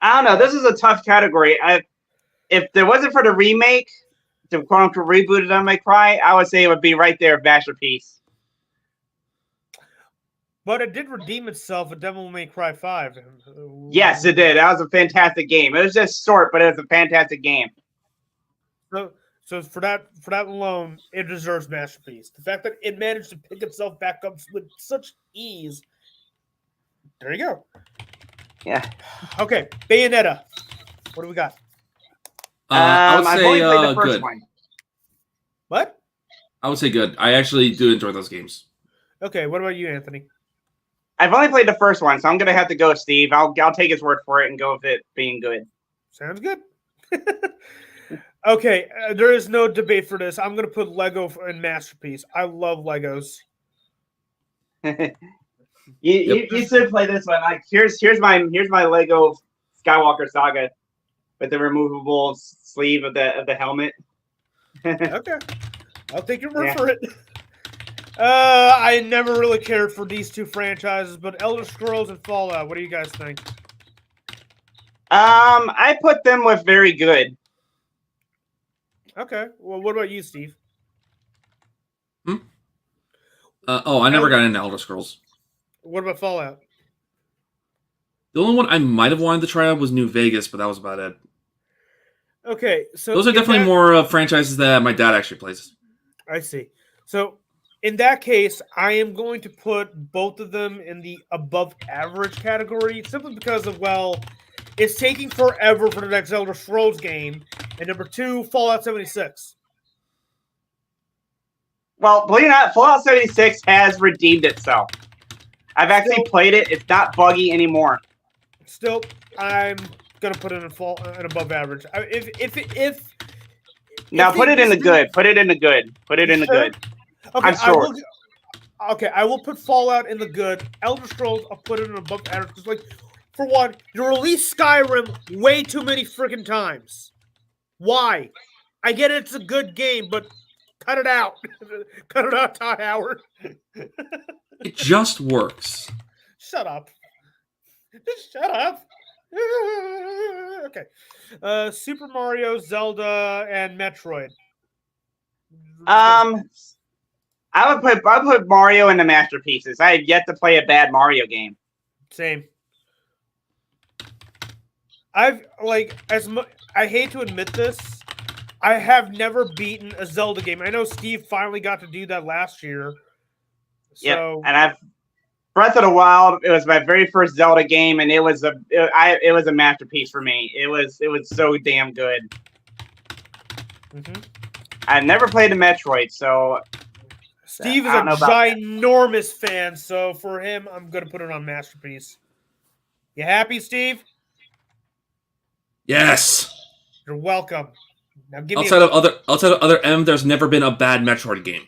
I don't know. This is a tough category. If there wasn't for the remake, the quote unquote reboot of Devil May Cry, I would say it would be right there, masterpiece. But it did redeem itself with Devil May Cry 5. Yes, it did. That was a fantastic game. It was just short, but it was a fantastic game. So for that alone, it deserves masterpiece. The fact that it managed to pick itself back up with such ease. There you go. Yeah. Okay, Bayonetta. What do we got? I would I've only say played the first good. one. What? I would say good. I actually do enjoy those games. Okay, what about you, Anthony? I've only played the first one, so I'm gonna have to go with Steve. I'll take his word for it and go with it being good. Sounds good. Okay, there is no debate for this. I'm going to put Lego in masterpiece. I love Legos. You should play this one. Like here's my Lego Skywalker Saga with the removable sleeve of the helmet. Okay, I'll take your word Yeah. for it. I never really cared for these two franchises, but Elder Scrolls and Fallout. What do you guys think? I put them with very good. Okay, well, what about you, Steve? I never got into Elder Scrolls. What about Fallout? The only one I might have wanted to try out was New Vegas, but that was about it. Okay, so Those are in definitely that- more franchises that my dad actually plays. I see. So in that case, I am going to put both of them in the above average category simply because of, well, it's taking forever for the next Elder Scrolls game. And number two, Fallout 76. Well, believe it or not, Fallout 76 has redeemed itself. I've actually played it. It's not buggy anymore. Still, I'm gonna put it in an above average. If Now put it in the good. Put it in the good. Put it in the Sure. good. Okay, I'm sure. I will put Fallout in the good. Elder Scrolls, I'll put it in above average. Because, like, for one, you released Skyrim way too many freaking times. Why? I get it's a good game, but cut it out. Cut it out, Todd Howard. It just works. Shut up. Just shut up. Okay. Super Mario, Zelda, and Metroid. I would put Mario in the masterpieces. I have yet to play a bad Mario game. Same. I hate to admit this, I have never beaten a Zelda game. I know Steve finally got to do that last year. Yep. So And Breath of the Wild. It was my very first Zelda game, and it was a masterpiece for me. It was so damn good. mhm. I've never played a Metroid, so Steve is I a don't know about that. ginormous fan, so for him, I'm gonna put it on masterpiece. You happy, Steve? Yes. You're welcome. Now give me Outside of other M, there's never been a bad Metroid game.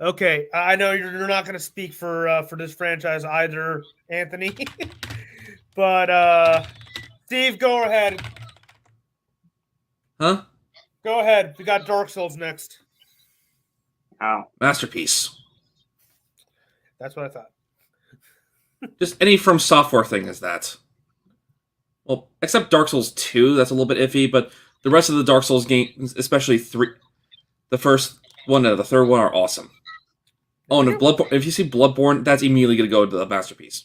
Okay, I know you're not going to speak for this franchise either, Anthony. But Steve, go ahead. Huh? Go ahead. We got Dark Souls next. oh, Masterpiece. That's what I thought. Just any From Software thing is that. Well, except Dark Souls 2, that's a little bit iffy, but the rest of the Dark Souls games, especially 3, the first one and the third one are awesome. Oh, and if you see Bloodborne, that's immediately going to go to the masterpiece.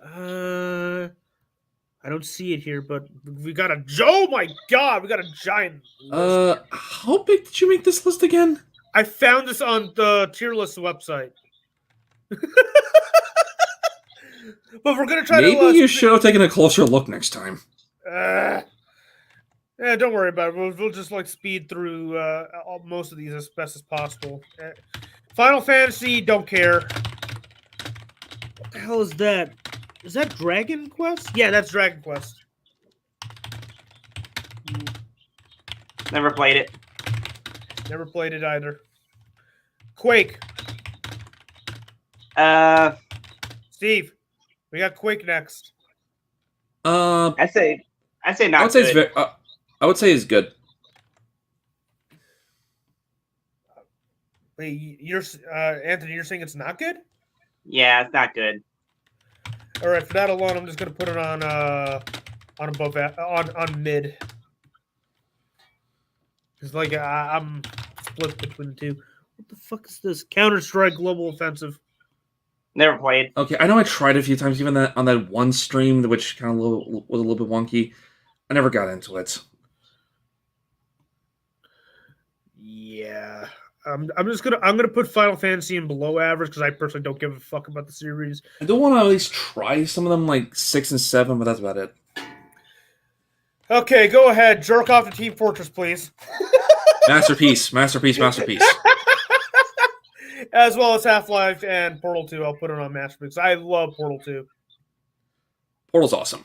I don't see it here, but we got a oh my god, we got a giant list. How big did you make this list again? I found this on the tier list website. But we're gonna try Maybe to. you should have taken a closer look next time. Yeah, don't worry about it. We'll just like speed through most of these as best as possible. Final Fantasy, don't care. What the hell is that? Is that Dragon Quest? Yeah, that's Dragon Quest. Never played it. Never played it either. Quake. Steve, we got Quake next. I say not I would say good. it's very. I would say it's good. Wait, you're Anthony. You're saying it's not good? Yeah, it's not good. All right, for that alone, I'm just gonna put it on above on mid. It's like I'm split between the two. What the fuck is this? Counter-Strike Global Offensive. Never played. Okay, I know I tried a few times, even on that one stream, which kind of was a little bit wonky. I never got into it. Yeah, I'm gonna put Final Fantasy in below average because I personally don't give a fuck about the series. I do want to at least try some of them, like 6 and 7, but that's about it. Okay, go ahead. Jerk off to Team Fortress, please. Masterpiece. As well as Half-Life and Portal 2. I'll put it on Masterpiece. I love Portal 2. Portal's awesome.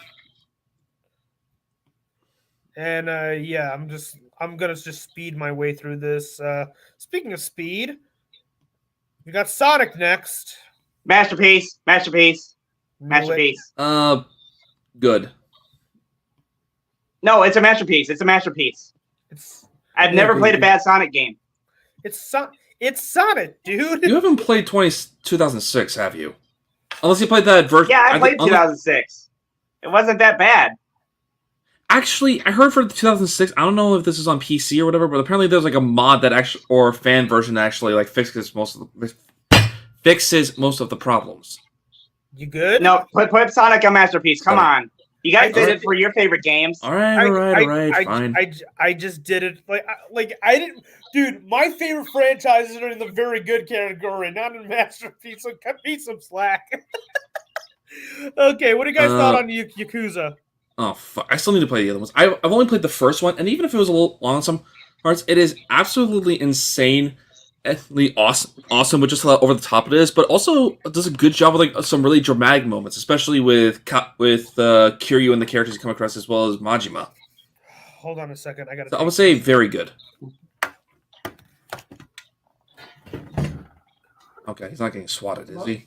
And yeah, I'm gonna just speed my way through this. Speaking of speed, we got Sonic next. Masterpiece. Knew it. Good. No, it's a masterpiece. It's a masterpiece. I've never played a bad Sonic game. It's Sonic, dude. You haven't played 2006, have you? Unless you played that version. Yeah, I played 2006. It wasn't that bad. Actually, I heard for the 2006. I don't know if this is on PC or whatever, but apparently there's like a mod that actually, or a fan version that actually like fixes most of the problems. You good? No, put Sonic on Masterpiece. Come on. You guys did it for your favorite games. All right, fine. I just did it like I didn't, dude. My favorite franchises are in the very good category, not in masterpiece. So cut me some slack. Okay, what do you guys thought on Yakuza? Oh, fuck. I still need to play the other ones. I've only played the first one, and even if it was a little long on some parts, it is absolutely insanely awesome with just how over the top it is, but also does a good job with like some really dramatic moments, especially with Kiryu and the characters you come across, as well as Majima. Hold on a second. I would say very good. Okay, he's not getting swatted, is he?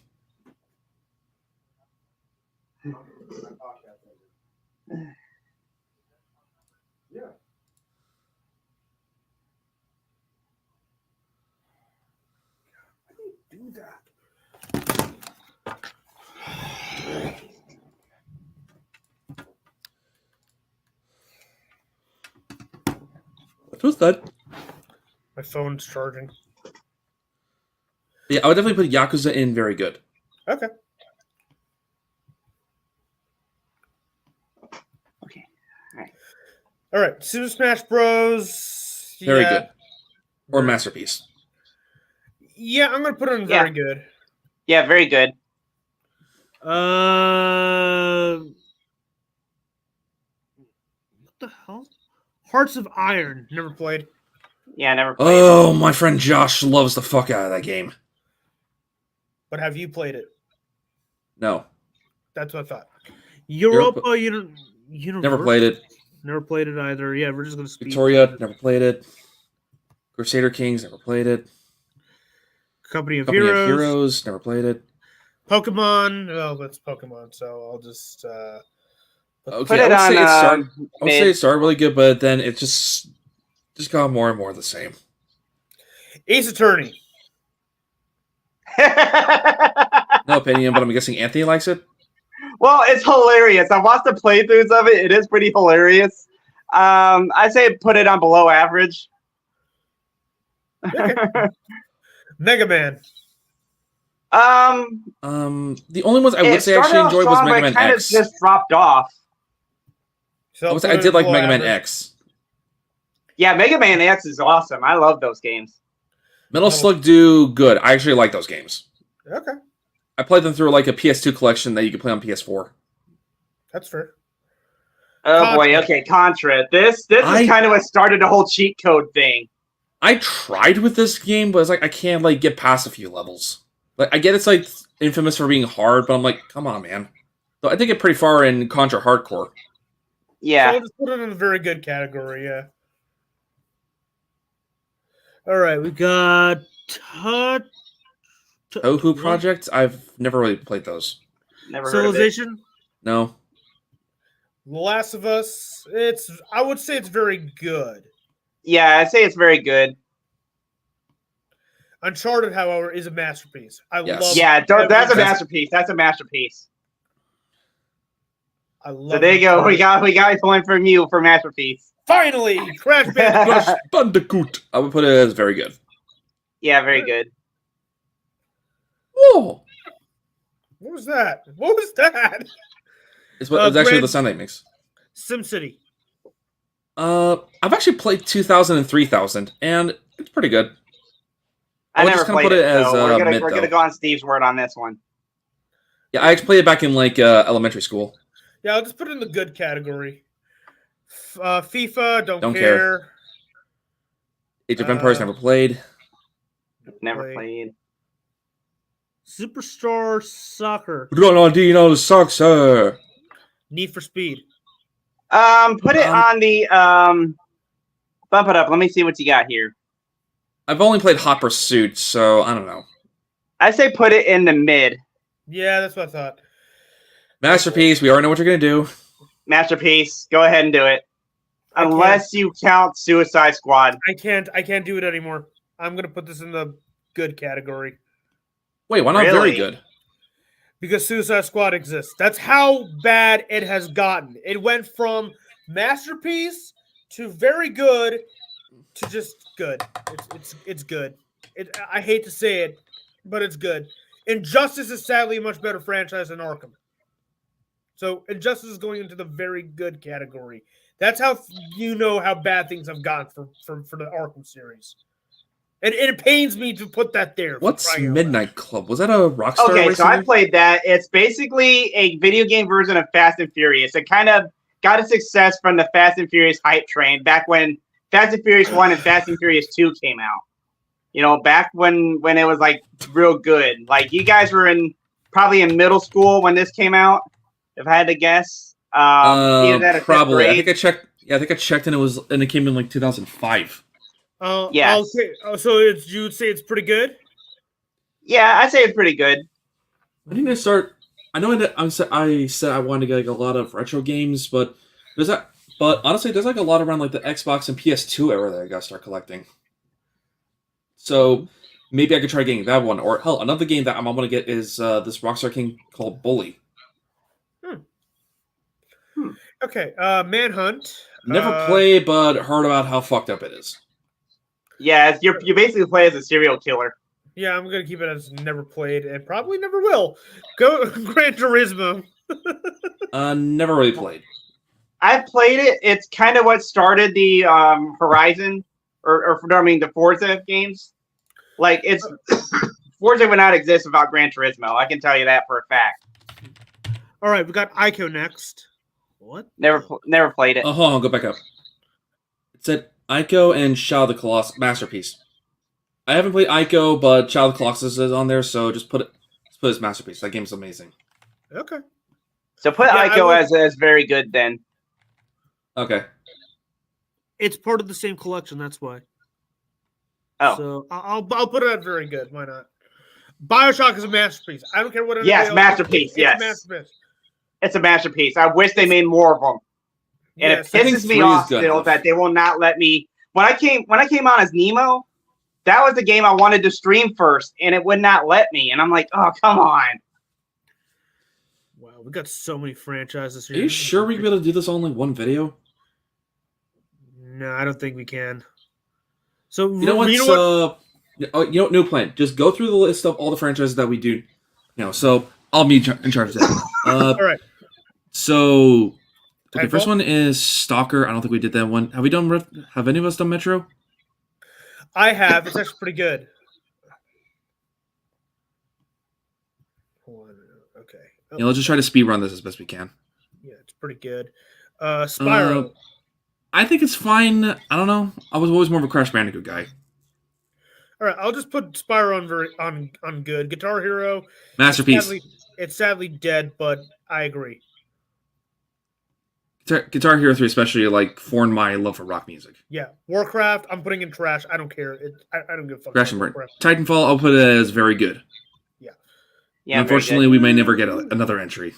Do that. What was that? My phone's charging. Yeah, I would definitely put Yakuza in very good. Okay. All right, Super Smash Bros. Very good. Or Masterpiece. Yeah, I'm gonna put it in very good. Yeah, very good. What the hell? Hearts of Iron. Never played. Yeah, never played. Oh, my friend Josh loves the fuck out of that game. But have you played it? No. That's what I thought. Europa, never played it. Never played it either. Yeah, we're just gonna speak. Victoria, never played it. Crusader Kings, never played it. Company of Heroes, never played it. Pokemon, oh, that's Pokemon. So I'll just okay. I would say it started really good, but then it just got more and more the same. Ace Attorney. No opinion, but I'm guessing Anthony likes it. Well, it's hilarious. I watched the playthroughs of it. It is pretty hilarious. I say put it on below average. Mega Man. The only ones I would say I actually enjoyed was Mega Man kind X. of just dropped off. So I did like Mega Man X. Yeah, Mega Man X is awesome. I love those games. Metal Slug do good. I actually like those games. Okay, I played them through like a PS2 collection that you could play on PS4. that's fair. Oh boy, okay, Contra. This is kind of what started the whole cheat code thing. I tried with this game, but it's like I can't like get past a few levels. Like I get it's like infamous for being hard, but I'm like, come on, man. So I think it pretty far in Contra Hardcore. Yeah. So we'll just put it in a very good category, yeah. All right, we got Tohu Project. I've never really played those. Never heard of it. Civilization. No. The Last of Us. I would say it's very good. Yeah, I'd say it's very good. Uncharted, however, is a masterpiece. I love. Yeah, that's a masterpiece. That's a masterpiece. I love. So there you go. We got a point from you for masterpiece. Finally, Crash Bandicoot. Crash Bandicoot. I would put it as very good. Yeah, very good. Oh. What was that? What was that? It's actually the sound that it makes. SimCity. I've actually played 2000 and 3000, and it's pretty good. I would never just kinda played put it. it as, So mid, we're gonna though. go on Steve's word on this one. Yeah, I actually played it back in like elementary school. Yeah, I'll just put it in the good category. FIFA, don't care. care. Age of Empires never played. Never played. Superstar Soccer. Ronaldinho Soccer. Need for Speed. Put it on the bump it up. Let me see what you got here. I've only played Hot Pursuit, so I don't know. I say put it in the mid. Yeah, that's what I thought. Masterpiece. We already know what you're gonna do. Masterpiece. Go ahead and do it. Unless you count Suicide Squad. I can't do it anymore. I'm gonna put this in the good category. Wait, why not very Really? good? Because Suicide Squad exists. That's how bad it has gotten. It went from masterpiece to very good to just good. It's good. I hate to say it, but it's good. Injustice is sadly a much better franchise than Arkham. So Injustice is going into the very good category. That's how you know how bad things have gotten for the Arkham series. And it pains me to put that there. What's Midnight Club? Was that a Rockstar Okay, racing so I game? played that. It's basically a video game version of Fast and Furious. It kind of got its success from the Fast and Furious hype train back when Fast and Furious 1 and Fast and Furious 2 came out. You know, back when it was like real good. Like you guys were probably in middle school when this came out, if I had to guess. Either that or Probably. I 10th think grade. I checked. Yeah, I think I checked, and it came in like 2005. Yes. Okay. So you would say it's pretty good? Yeah, I'd say it's pretty good. I think I start. I know I said I wanted to get like a lot of retro games, but there's that. But honestly, there's like a lot around like the Xbox and PS2 era that I gotta start collecting. So maybe I could try getting that one, or hell, another game that I'm gonna get is this Rockstar game called Bully. Okay. Manhunt. Never played, but heard about how fucked up it is. Yeah, you basically play as a serial killer. Yeah, I'm gonna keep it as never played and probably never will. Go Gran Turismo. Never really played. I've played it. It's kind of what started the Horizon, the Forza games. Like it's Forza would not exist without Gran Turismo. I can tell you that for a fact. All right, we got Ico next. What? Never played it. Oh, hold on, go back up. It said Ico and Shadow of the Colossus Masterpiece. I haven't played Ico, but Shadow of the Colossus is on there, so just put it as Masterpiece. That game's amazing. Okay. So put Ico as very good then. Okay. It's part of the same collection. That's why. Oh. So I'll put it at very good. Why not? BioShock is a masterpiece. I don't care what. Yes, masterpiece. It's Yes, a masterpiece. It's a masterpiece. I wish they made more of them. And Yes, it I think pisses me 3 is off good still enough. that they will not let me. When I came on as Nemo, that was the game I wanted to stream first, and it would not let me. And I'm like, oh, come on. Wow, we got so many franchises Are here. you sure we can be able to do this all in like one video? No, I don't think we can. So You know what? New plan. Just go through the list of all the franchises that we do. So I'll be in charge of that. All right. So, okay, Titanfall? first one is Stalker. I don't think we did that one. Have we done? Have any of us done Metro? I have. It's actually pretty good. Okay. Oh, Let's just try to speed run this as best we can. yeah, it's pretty good. Spyro. I think it's fine. I don't know. I was always more of a Crash Bandicoot guy. All right, I'll just put Spyro on good. Guitar Hero. Masterpiece. It's sadly dead, but I agree. Guitar Hero 3 especially like formed my love for rock music. Yeah, Warcraft. I'm putting in trash. I don't care. I don't give a fuck. Crash about and Burn. Warcraft. Titanfall, I'll put it as very good. Yeah, Unfortunately, we may never get another entry.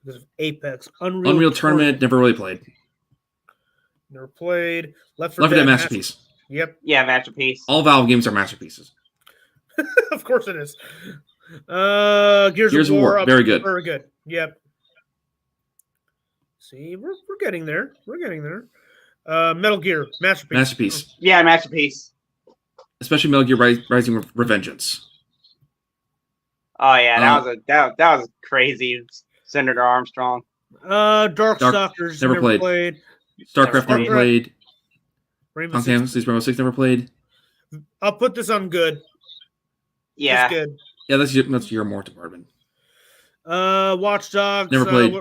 Because of Apex, Unreal Tournament, never really played. Never played. Left 4 Left 4 Dead Dead masterpiece. Yep, Yeah, masterpiece. All Valve games are masterpieces. of course it is. Gears of War, very good. Very good. Yep. See, we're getting there. We're getting there. Metal Gear, masterpiece. Masterpiece. Yeah, masterpiece. Especially Metal Gear Rising Revengeance. Oh yeah, that was crazy. Senator Armstrong. Darkstalkers, never played. StarCraft never played. Rainbow Tom Six. Clancy's Rainbow Six never played. I'll put this on good. Yeah. It's good. Yeah, that's your more department. Watch Dogs. Never played.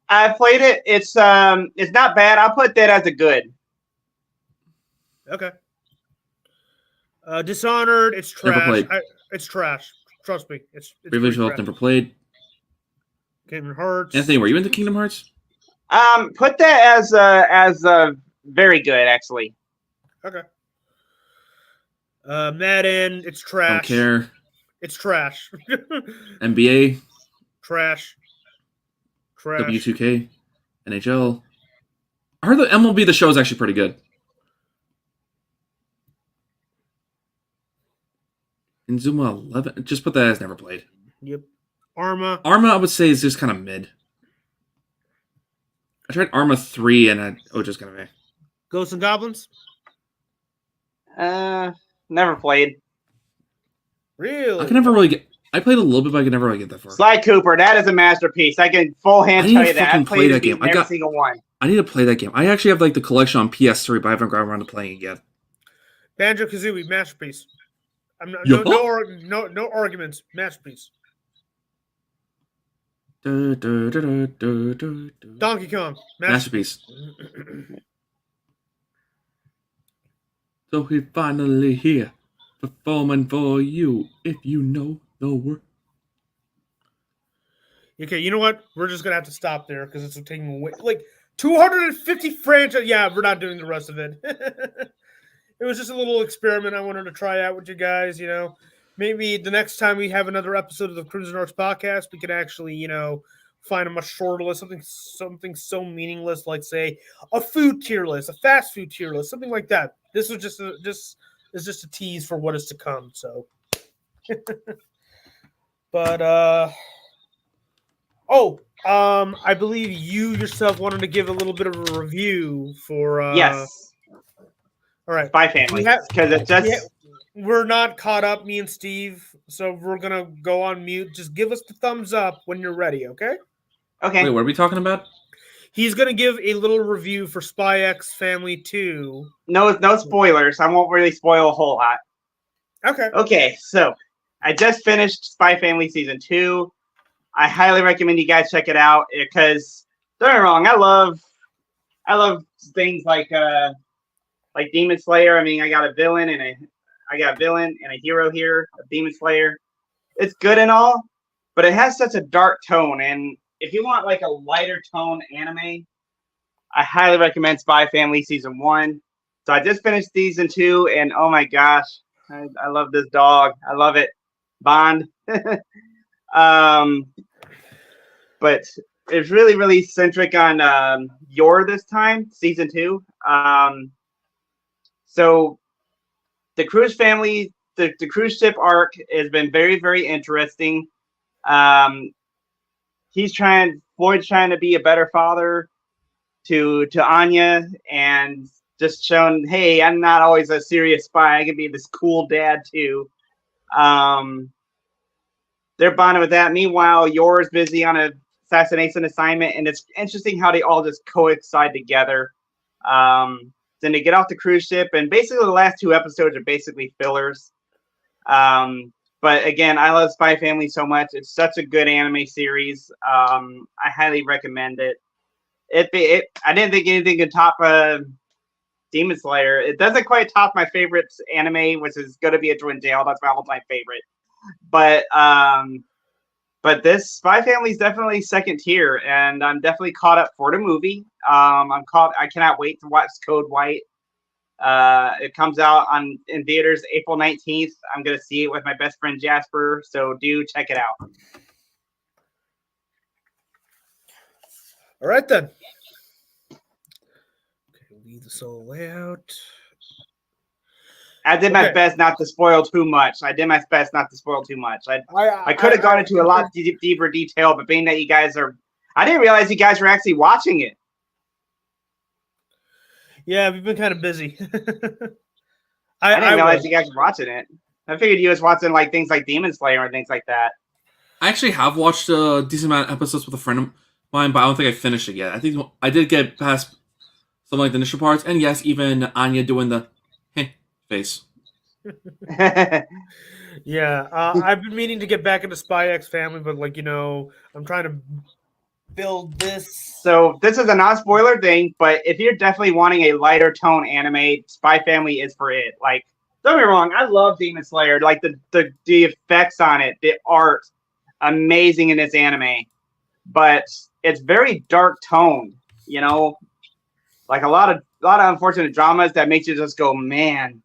I played it. It's not bad. I'll put that as a good. Okay. Dishonored. It's trash. Never played. It's trash. Trust me. It's Bravely pretty Default trash. never played. Kingdom Hearts. Anthony, were you into Kingdom Hearts? Put that as very good actually. Okay. Madden. It's trash. Don't care. It's trash. NBA, Trash. Trash. W2K, NHL. I heard the MLB The Show is actually pretty good. Inzuma 11. Just put that as never played. Yep. Arma. Arma, I would say, is just kind of mid. I tried Arma 3 and just kind of meh. Ghosts and Goblins. Never played. Really? I can never really get. I played a little bit, but I could never really get that far. Sly Cooper, that is a masterpiece. I can full hand I need tell to you that. fucking I've play played that game. every single one. I need to play that game. I actually have like the collection on PS3, but I haven't gotten around to playing it yet. Banjo Kazooie. Masterpiece. I'm not, Yup. no arguments. Masterpiece. Donkey Kong. Masterpiece. So he's finally here, performing for you. If you know the word. Okay, you know what? We're just gonna have to stop there because it's taking away like 250 franchise. Yeah, we're not doing the rest of it. It was just a little experiment I wanted to try out with you guys. Maybe the next time we have another episode of the Crimson Arts podcast, we can actually, find a much shorter list, something so meaningless, like say a food tier list, a fast food tier list, something like that. This was just a tease for what is to come. So, but I believe you yourself wanted to give a little bit of a review for Yes. All right. Spy Family. Because it's just We're not caught up, me and Steve, so we're gonna go on mute. Just give us the thumbs up when you're ready, okay? okay. Wait, what are we talking about? He's gonna give a little review for Spy X Family 2. No spoilers. I won't really spoil a whole lot. Okay. Okay, so I just finished Spy Family Season 2. I highly recommend you guys check it out because don't get me wrong, I love things like Demon Slayer. I mean, I got a villain and a hero here, a Demon Slayer. It's good and all, but it has such a dark tone. And if you want like a lighter tone anime, I highly recommend Spy Family Season 1. So I just finished Season 2, and oh my gosh, I love this dog. I love it. Bond. But it's really, really centric on Yor this time, Season 2. So the cruise family, the cruise ship arc has been very, very interesting. Floyd's trying to be a better father to Anya, and just shown, hey, I'm not always a serious spy. I can be this cool dad too. They're bonding with that. Meanwhile, Yor's busy on a assassination assignment, and it's interesting how they all just coincide together. Then they get off the cruise ship, and basically the last 2 episodes are basically fillers. But again, I love Spy Family so much. It's such a good anime series. I highly recommend it. I didn't think anything could top Demon Slayer. It doesn't quite top my favorite anime, which is going to be a Twin Tail. That's my all-time favorite. But this Spy Family is definitely second tier, and I'm definitely caught up for the movie. I cannot wait to watch Code White. It comes out in theaters April 19th. I'm gonna see it with my best friend Jasper, so do check it out. All right then. Okay, leave the solo layout. I did my Okay. best not to spoil too much. I could have gone into a lot deeper detail, but being that you guys I didn't realize you guys were actually watching it. Yeah, we've been kind of busy. I didn't realize you guys were watching it. I figured you was watching like things like Demon Slayer and things like that. I actually have watched a decent amount of episodes with a friend of mine, but I don't think I finished it yet. I think I did get past some like the initial parts, and yes, even Anya doing the face. Yeah, I've been meaning to get back into Spy X Family, but I'm trying to build this. So this is a non-spoiler thing, but if you're definitely wanting a lighter tone anime, Spy Family is for it. Like, don't get me wrong, I love Demon Slayer. Like the effects on it, the art, amazing in this anime, but it's very dark tone. Like a lot of unfortunate dramas that makes you just go, man.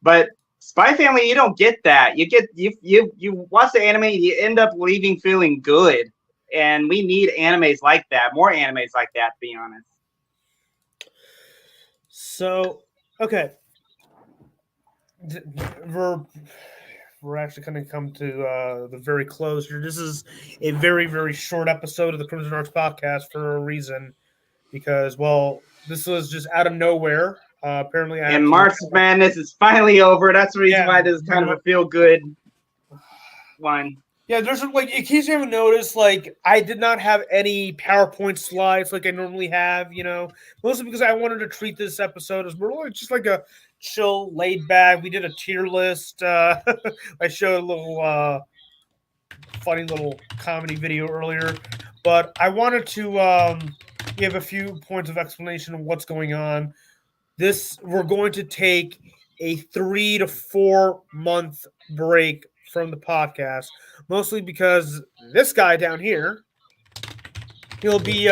But Spy Family, you don't get that. You watch the anime, you end up leaving feeling good. And we need animes like that, more animes like that, to be honest. So, okay. We're actually going to come to the very close here. This is a very, very short episode of the Crimson Arts podcast for a reason. Because, this was just out of nowhere. Apparently, And March Madness is finally over. That's the reason why this is kind of a feel-good one. Yeah, there's in case you haven't noticed, I did not have any PowerPoint slides like I normally have, mostly because I wanted to treat this episode as more like just like a chill, laid back. We did a tier list. I showed a little funny little comedy video earlier, but I wanted to give a few points of explanation of what's going on. We're going to take a 3 to 4 month break from the podcast, mostly because this guy down here, he'll be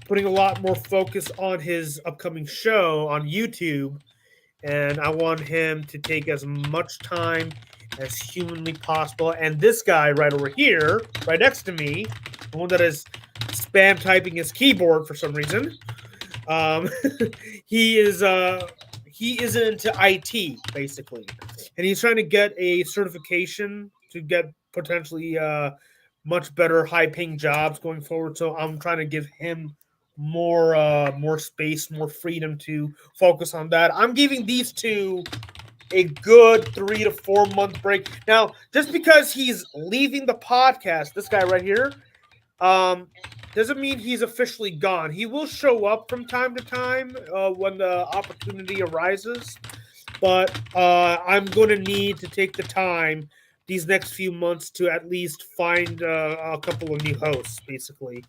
putting a lot more focus on his upcoming show on YouTube, and I want him to take as much time as humanly possible. And this guy right over here, right next to me, the one that is spam typing his keyboard for some reason, he is into IT basically, and he's trying to get a certification to get potentially much better high-paying jobs going forward. So I'm trying to give him more space, more freedom to focus on that. I'm giving these two a good 3 to 4 month break. Now, just because he's leaving the podcast, this guy right here, doesn't mean he's officially gone. He will show up from time to time when the opportunity arises, but I'm going to need to take the time these next few months to at least find a couple of new hosts, basically.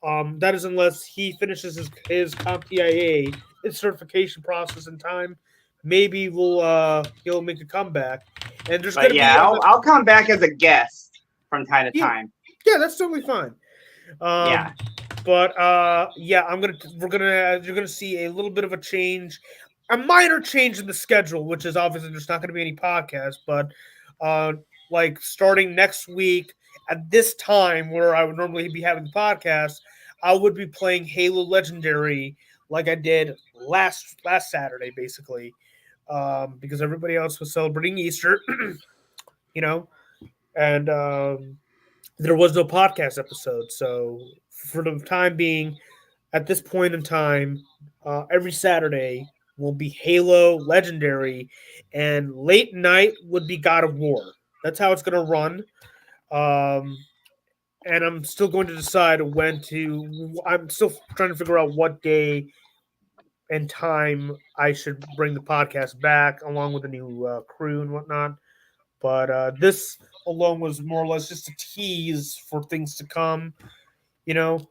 That is unless he finishes his CompTIA, his certification process in time. Maybe he'll make a comeback. And there's going to be I'll come back as a guest from time to time. Yeah, that's totally fine. But you're gonna see a little bit of a change, a minor change in the schedule, which is obviously there's not going to be any podcast, but starting next week at this time where I would normally be having the podcast, I would be playing Halo Legendary like I did last Saturday, basically, because everybody else was celebrating Easter, and there was no podcast episode. So for the time being, at this point in time, every Saturday will be Halo Legendary, and late night would be God of War. That's how it's going to run. And I'm still going to decide when to. I'm still trying to figure out what day and time I should bring the podcast back, along with the new crew and whatnot. But this alone was more or less just a tease for things to come. You know,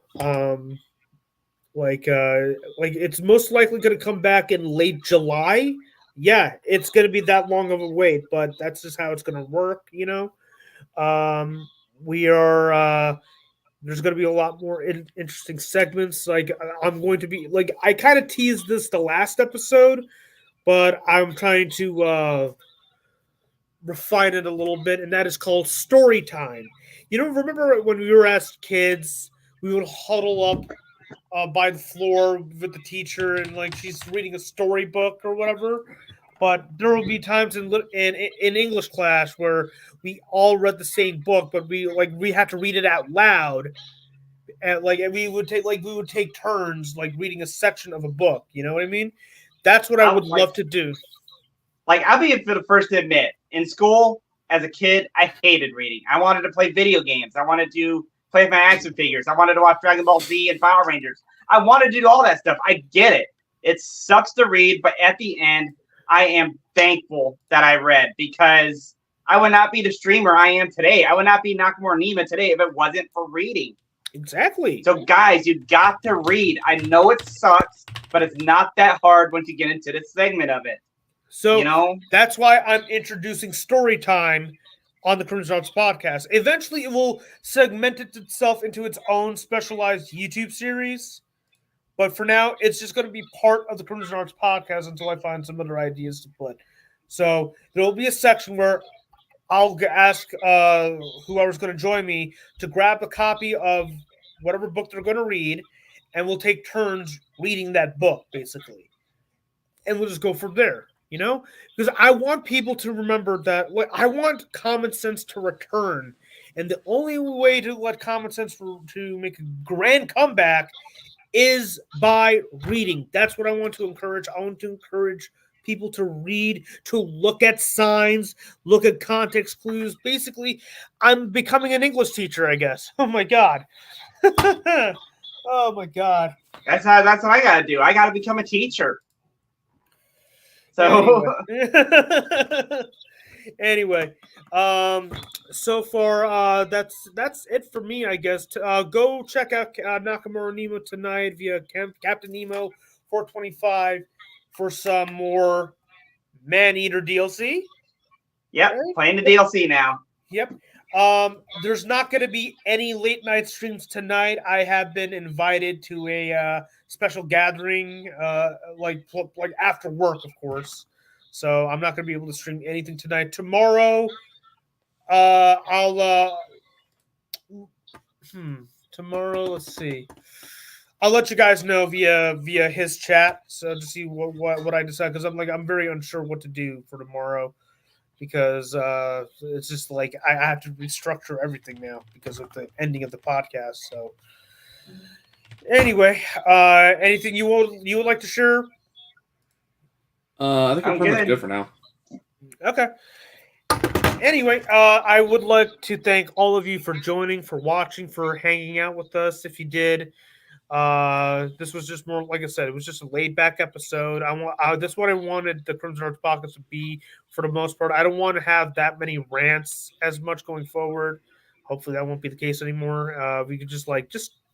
like it's most likely going to come back in late July. Yeah, it's going to be that long of a wait, but that's just how it's going to work. We are. There's going to be a lot more interesting segments. Like I'm going to be like I kind of teased this the last episode, but I'm trying to refine it a little bit, and that is called story time. Remember when we were as kids, we would huddle up by the floor with the teacher, and like she's reading a storybook or whatever. But there will be times in English class where we all read the same book, but we had to read it out loud, and we would take turns like reading a section of a book. You know what I mean? That's what I would love to do. Like, I'll be the first to admit, in school as a kid, I hated reading. I wanted to play video games. I wanted to play with my action figures. I wanted to watch Dragon Ball Z and Power Rangers. I wanted to do all that stuff. I get it. It sucks to read, but at the end, I am thankful that I read, because I would not be the streamer I am today. I would not be Nakamura Nima today if it wasn't for reading. Exactly. So, guys, you got to read. I know it sucks, but it's not that hard once you get into this segment of it. So that's why I'm introducing story time on the Crimson Arts podcast. Eventually, it will segment itself into its own specialized YouTube series. But for now, it's just going to be part of the Crimson Arts podcast until I find some other ideas to put. So there will be a section where I'll ask whoever's going to join me to grab a copy of whatever book they're going to read, and we'll take turns reading that book, basically. And we'll just go from there, because I want people to remember that I want common sense to return. And the only way to let common sense to make a grand comeback is by reading. That's what I want to encourage. I want to encourage people to read, to look at signs, look at context clues. Basically, I'm becoming an English teacher, I guess. Oh my God. Oh my God. That's what I got to do. I got to become a teacher. So anyway, so far that's it for me, I guess. Go check out Nakamura Nemo tonight via Captain Nemo 425 for some more Man-Eater DLC. Yep, playing the DLC now. Yep. There's not going to be any late night streams tonight. I have been invited to a special gathering, like after work, of course. So I'm not going to be able to stream anything tonight. Tomorrow, tomorrow, let's see. I'll let you guys know via his chat, so to see what I decide, because I'm very unsure what to do for tomorrow, because it's just like I have to restructure everything now because of the ending of the podcast. So anyway, anything you would like to share? I think we're pretty much good for now. Okay. Anyway, I would like to thank all of you for joining, for watching, for hanging out with us. If you did, this was just more, like I said, it was just a laid back episode. That's what I wanted the Crimson Arts podcast to be for the most part. I don't want to have that many rants as much going forward. Hopefully that won't be the case anymore. We could just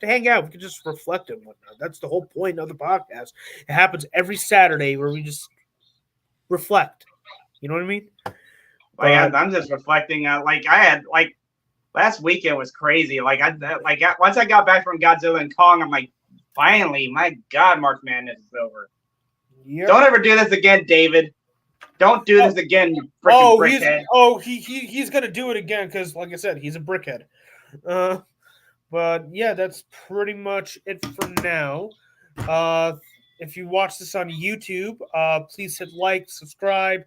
hang out. We could just reflect and whatnot. That's the whole point of the podcast. It happens every Saturday where we just reflect. You know what I mean? I'm just reflecting. Last weekend was crazy. Once I got back from Godzilla and Kong, I'm like, finally, my God, March Madness is over. Yep. Don't ever do this again, David. Don't do this again, you freaking brickhead. He's gonna do it again because, like I said, he's a brickhead. But yeah, that's pretty much it for now. If you watch this on YouTube, please hit like, subscribe,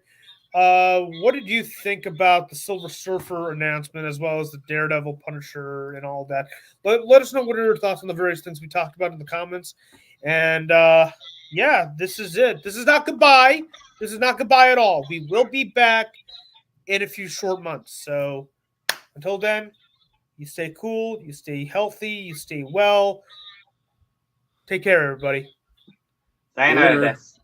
what did you think about the Silver Surfer announcement as well as the Daredevil, Punisher, and all that? Let us know what are your thoughts on the various things we talked about in the comments. And yeah, this is it. This is not goodbye. This is not goodbye at all. We will be back in a few short months. So until then, you stay cool, you stay healthy, you stay well. Take care, everybody. Sayonara Later. desu.